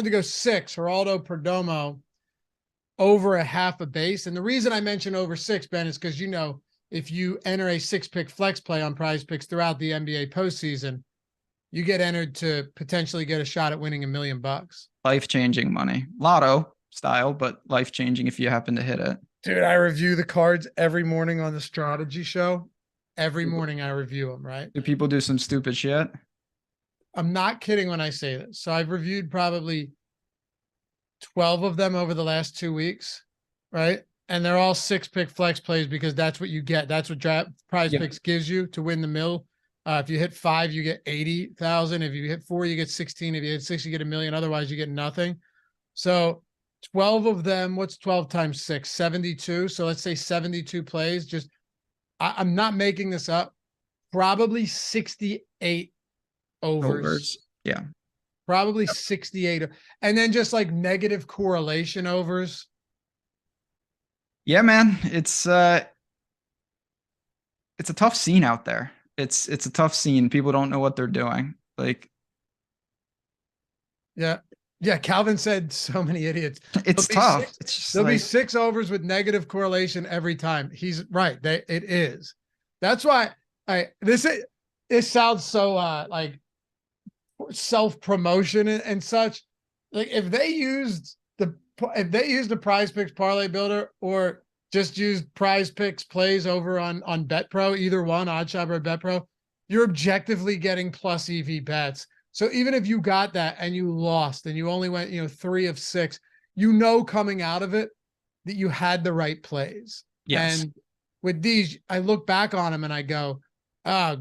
to go 6, Geraldo Perdomo over 0.5 base. And the reason I mention over 6, Ben, is because if you enter a 6-pick flex play on Prize Picks throughout the NBA postseason, you get entered to potentially get a shot at winning $1 million. Life-changing money. Lotto style, but life-changing if you happen to hit it. Dude, I review the cards every morning on the strategy show. Every morning I review them, right? Do people do some stupid shit? I'm not kidding when I say this. So I've reviewed probably 12 of them over the last 2 weeks, right? And they're all 6-pick flex plays because that's what you get. That's what Prize Picks gives you to win the mill. If you hit 5, you get 80,000. If you hit 4, you get 16. If you hit 6, you get $1 million. Otherwise, you get nothing. So 12 of them, what's 12 times 6? 72. So let's say 72 plays. I'm not making this up. Probably 68 overs. Yeah. Probably 68. And then just like negative correlation overs. Yeah, man. It's a tough scene out there. It's a tough scene. People don't know what they're doing. Like, yeah. Yeah, Calvin said so many idiots. It's tough. It's just There'll be like, 6 overs with negative correlation every time. He's right. It is. That's why this sounds so like self-promotion and such. Like if they used the Prize Picks parlay builder or just used Prize Picks plays over on BetPro, either one, OddsShopper or BetPro, you're objectively getting plus EV bets. So even if you got that and you lost and you only went, 3 of 6, coming out of it that you had the right plays. yes. And with these, I look back on them and I go,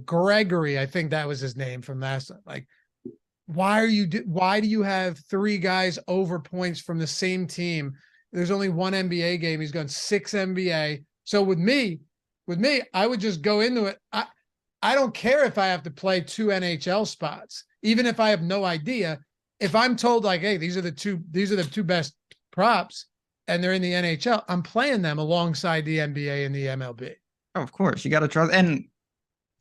Gregory, I think that was his name from last time. Like, why do you have 3 guys over points from the same team? There's only one NBA game. He's gone 6 NBA. So with me, I would just go into it. I don't care if I have to play 2 NHL spots, even if I have no idea. If I'm told like, hey, these are the two best props and they're in the NHL, I'm playing them alongside the NBA and the MLB. Oh, of course, you got to trust. And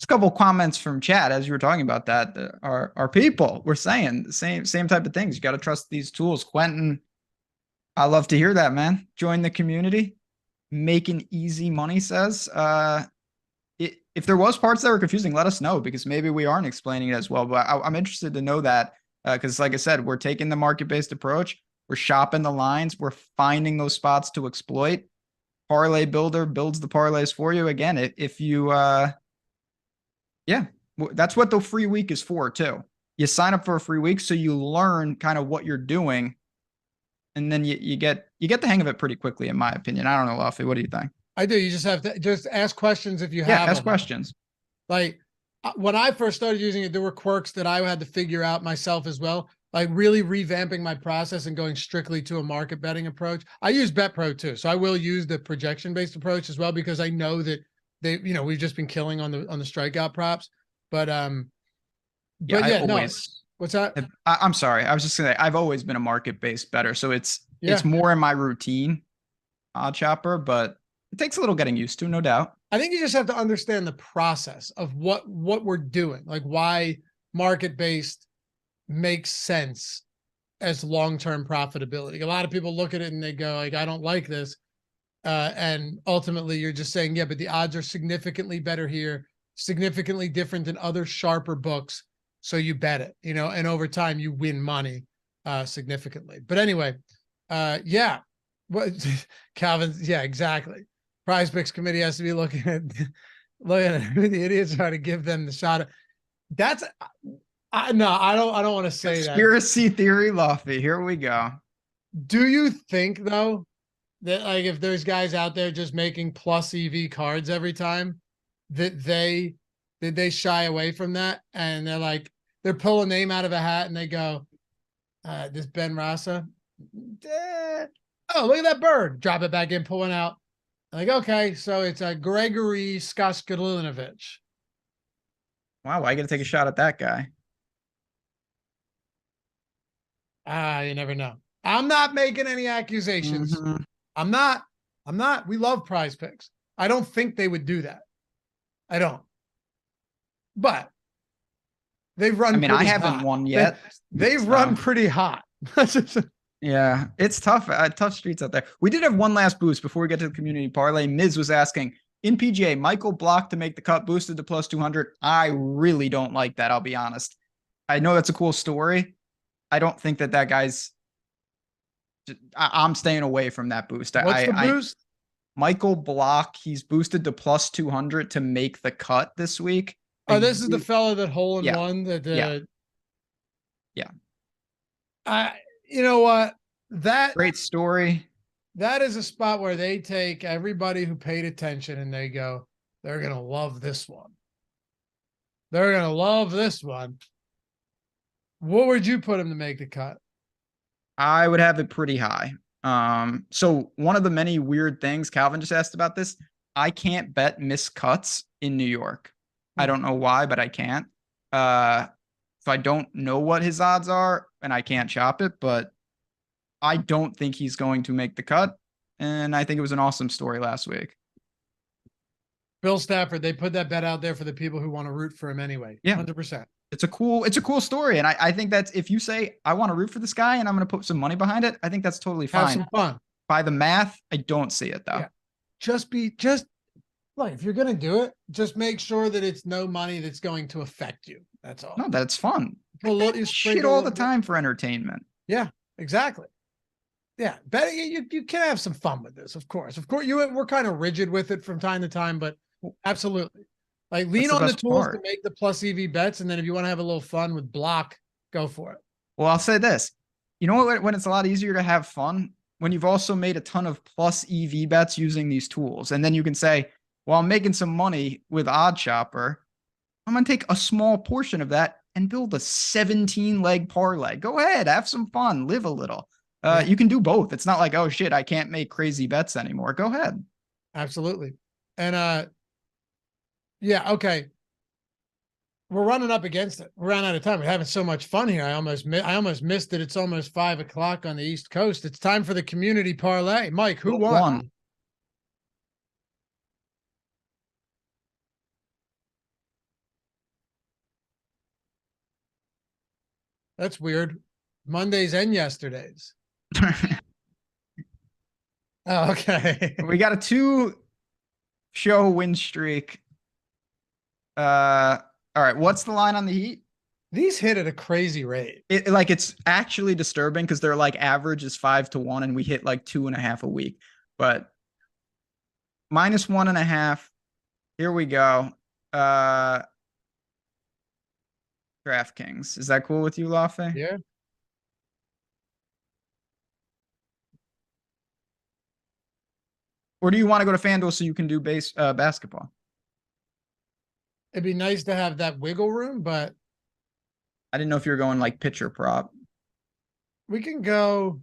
a couple comments from chat as you were talking about that. Our people were saying the same type of things. You got to trust these tools. Quentin, I love to hear that, man. Join the community. Making easy money says. If there was parts that were confusing, let us know because maybe we aren't explaining it as well. But I'm interested to know that because, like I said, we're taking the market-based approach. We're shopping the lines. We're finding those spots to exploit. Parlay Builder builds the parlays for you. Again, if you, yeah, that's what the free week is for too. You sign up for a free week so you learn kind of what you're doing, and then you get the hang of it pretty quickly, in my opinion. I don't know, Luffy. What do you think? I do. You just have to just ask questions if you have. Ask questions. Like when I first started using it, there were quirks that I had to figure out myself as well. Like really revamping my process and going strictly to a market betting approach. I use BetPro too, so I will use the projection based approach as well because I know that we've just been killing on the strikeout props. But what's that? I'm sorry. I was just gonna say I've always been a market based better, so it's more in my routine, OddsShopper, but it takes a little getting used to, no doubt. I think you just have to understand the process of what we're doing, like why market-based makes sense as long-term profitability. A lot of people look at it and they go like, I don't like this. And ultimately you're just saying, yeah, but the odds are significantly better here, significantly different than other sharper books. So you bet it, and over time you win money significantly. But anyway, yeah, what Calvin, yeah, exactly. Prize Picks committee has to be looking at who the idiots are to give them the shot. That's no, I don't want to say conspiracy theory, Luffy. Here we go. Do you think though that like if there's guys out there just making plus EV cards every time, that they shy away from that and they're pull a name out of a hat and they go, this Ben Rasa. Oh, look at that bird. Drop it back in, pulling out. Like, okay, so it's a Gregory Skaskalinovich. Wow, why you gonna take a shot at that guy? You never know. I'm not making any accusations. Mm-hmm. I'm not. We love Prize Picks. I don't think they would do that. I don't. But they've run. I haven't won yet. They've run pretty hot. Yeah, it's tough. Tough streets out there. We did have one last boost before we get to the community parlay. Miz was asking, in PGA, Michael Block to make the cut boosted to plus 200. I really don't like that. I'll be honest. I know that's a cool story. I don't think that guy's. I'm staying away from that boost. What's the boost? Michael Block. He's boosted to plus 200 to make the cut this week. Oh, this is the fella that hole in one. Yeah. You know what? That great story. That is a spot where they take everybody who paid attention and they go, they're going to love this one. They're going to love this one. What would you put him to make the cut? I would have it pretty high. So one of the many weird things, Calvin just asked about this. I can't bet missed cuts in New York. I don't know why, but I can't. So I don't know what his odds are and I can't shop it, but I don't think he's going to make the cut. And I think it was an awesome story last week. Bill Stafford, they put that bet out there for the people who want to root for him anyway. Yeah. 100%. It's a cool story. And I think that's, if you say, I want to root for this guy and I'm going to put some money behind it, I think that's totally Have fine. some fun. By the math, I don't see it though. Yeah. Just like, if you're going to do it, just make sure that it's no money that's going to affect you. That's all. No, that's fun. Put a little, you Shit sprinkle a all the little bit. time for entertainment. Yeah, exactly. Yeah, better you can have some fun with this, of course. We're kind of rigid with it from time to time, but absolutely. Like, lean That's the on the best tools to part. make the plus EV bets, and then if you want to have a little fun with block, go for it. Well, I'll say this. You know what? When it's a lot easier to have fun, when you've also made a ton of plus EV bets using these tools. And then you can say, well, I'm making some money with OddsShopper. I'm going to take a small portion of that and build a 17 leg parlay. Go ahead, have some fun, live a little. Yeah. You can do both. It's not like, oh shit, I can't make crazy bets anymore. Go ahead. Absolutely. And yeah, okay. We're running up against it. We're running out of time. We're having so much fun here. I almost missed it. It's almost 5 o'clock on the East Coast. It's time for the community parlay. Mike, who won? That's weird. Mondays and yesterdays. Oh, okay. We got a 2-show win streak. All right. What's the line on the Heat? These hit at a crazy rate. It's actually disturbing because they're like average is 5-1 and we hit like 2.5 a week. But -1.5. Here we go. DraftKings. Is that cool with you, Loughran? Yeah. Or do you want to go to FanDuel so you can do basketball? It'd be nice to have that wiggle room, but I didn't know if you were going like pitcher prop. we can go.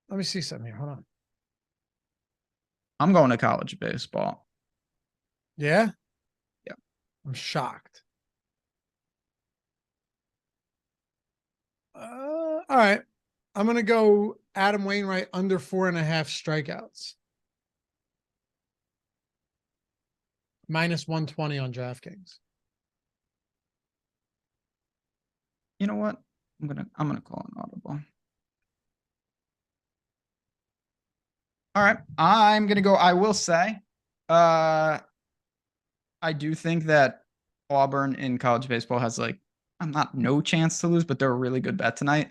Let me see something here. Hold on. I'm going to college baseball. Yeah? Yeah. I'm shocked. All right. I'm going to go Adam Wainwright under 4.5 strikeouts. -120 on DraftKings. You know what? I'm gonna call an audible. All right. I'm gonna go. I will say, I do think that Auburn in college baseball has like, I'm not no chance to lose, but they're a really good bet tonight.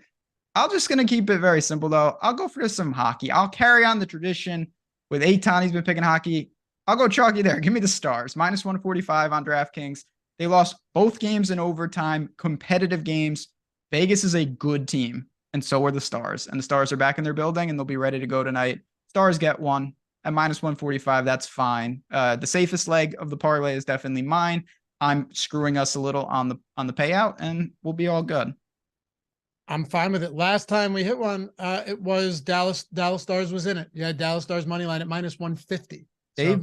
I'm just gonna keep it very simple though. I'll go for some hockey. I'll carry on the tradition with Eitan. He's been picking hockey. I'll go chalky there. Give me the Stars. -145 on DraftKings. They lost both games in overtime, competitive games. Vegas is a good team, and so are the Stars. And the Stars are back in their building, and they'll be ready to go tonight. Stars get one at -145. That's fine. The safest leg of the parlay is definitely mine. I'm screwing us a little on the payout, and we'll be all good. I'm fine with it. Last time we hit one, it was Dallas Stars was in it. Yeah, Dallas Stars money line at -150. They're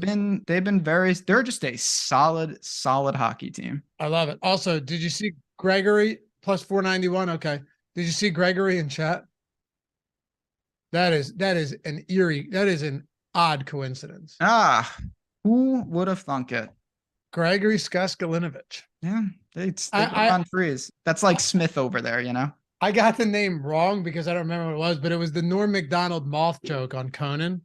just a solid hockey team. I love it. Also, did you see Gregory +491? Okay. Did you see Gregory in chat? That is an odd coincidence. Who would have thunk it? Gregory Skaskalinovich. Yeah, they on freeze. That's like Smith over there, you know? I got the name wrong because I don't remember what it was, but it was the Norm Macdonald moth joke on Conan.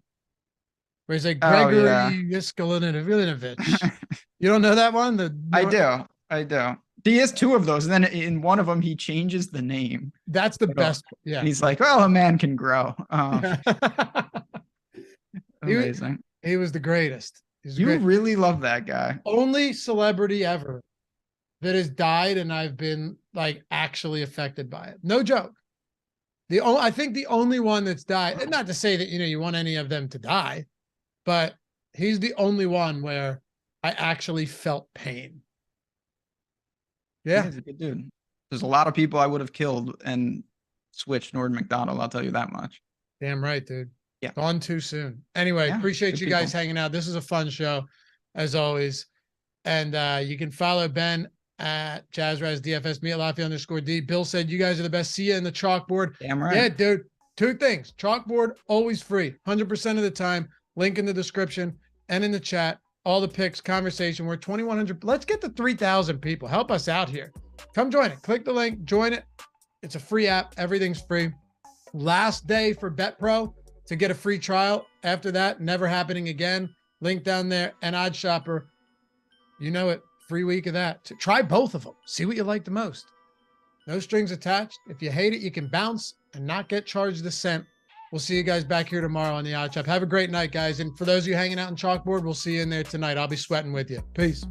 Where he's like, Gregory Skaskalinovich. You don't know that one? I do. He has 2 of those, and then in one of them he changes the name. That's the best. Yeah. And he's like, well, a man can grow. Amazing. He was the greatest. You really love that guy. Only celebrity ever that has died and I've been like actually affected by it. No joke. I think the only one that's died, and not to say that, you want any of them to die, but he's the only one where I actually felt pain. Yeah. He's a good dude. There's a lot of people I would have killed and switched Norm Macdonald. I'll tell you that much. Damn right, dude. Yeah. Gone too soon. Anyway, appreciate you guys hanging out. This is a fun show as always. And you can follow Ben at JazzRazDFS, me at Lafayette_D. Bill said, you guys are the best. See you in the chalkboard. Damn right. Yeah, dude. 2 things. Chalkboard, always free. 100% of the time. Link in the description and in the chat. all the picks, conversation. We're 2,100. Let's get to 3,000 people. Help us out here. Come join it. Click the link, join it. It's a free app. Everything's free. Last day for BetPro to get a free trial. After that, never happening again. Link down there and OddsShopper. You know it. Free week of that. So try both of them. See what you like the most. No strings attached. If you hate it, you can bounce and not get charged a cent. We'll see you guys back here tomorrow on the OddsShop. Have a great night, guys. And for those of you hanging out in Chalkboard, we'll see you in there tonight. I'll be sweating with you. Peace.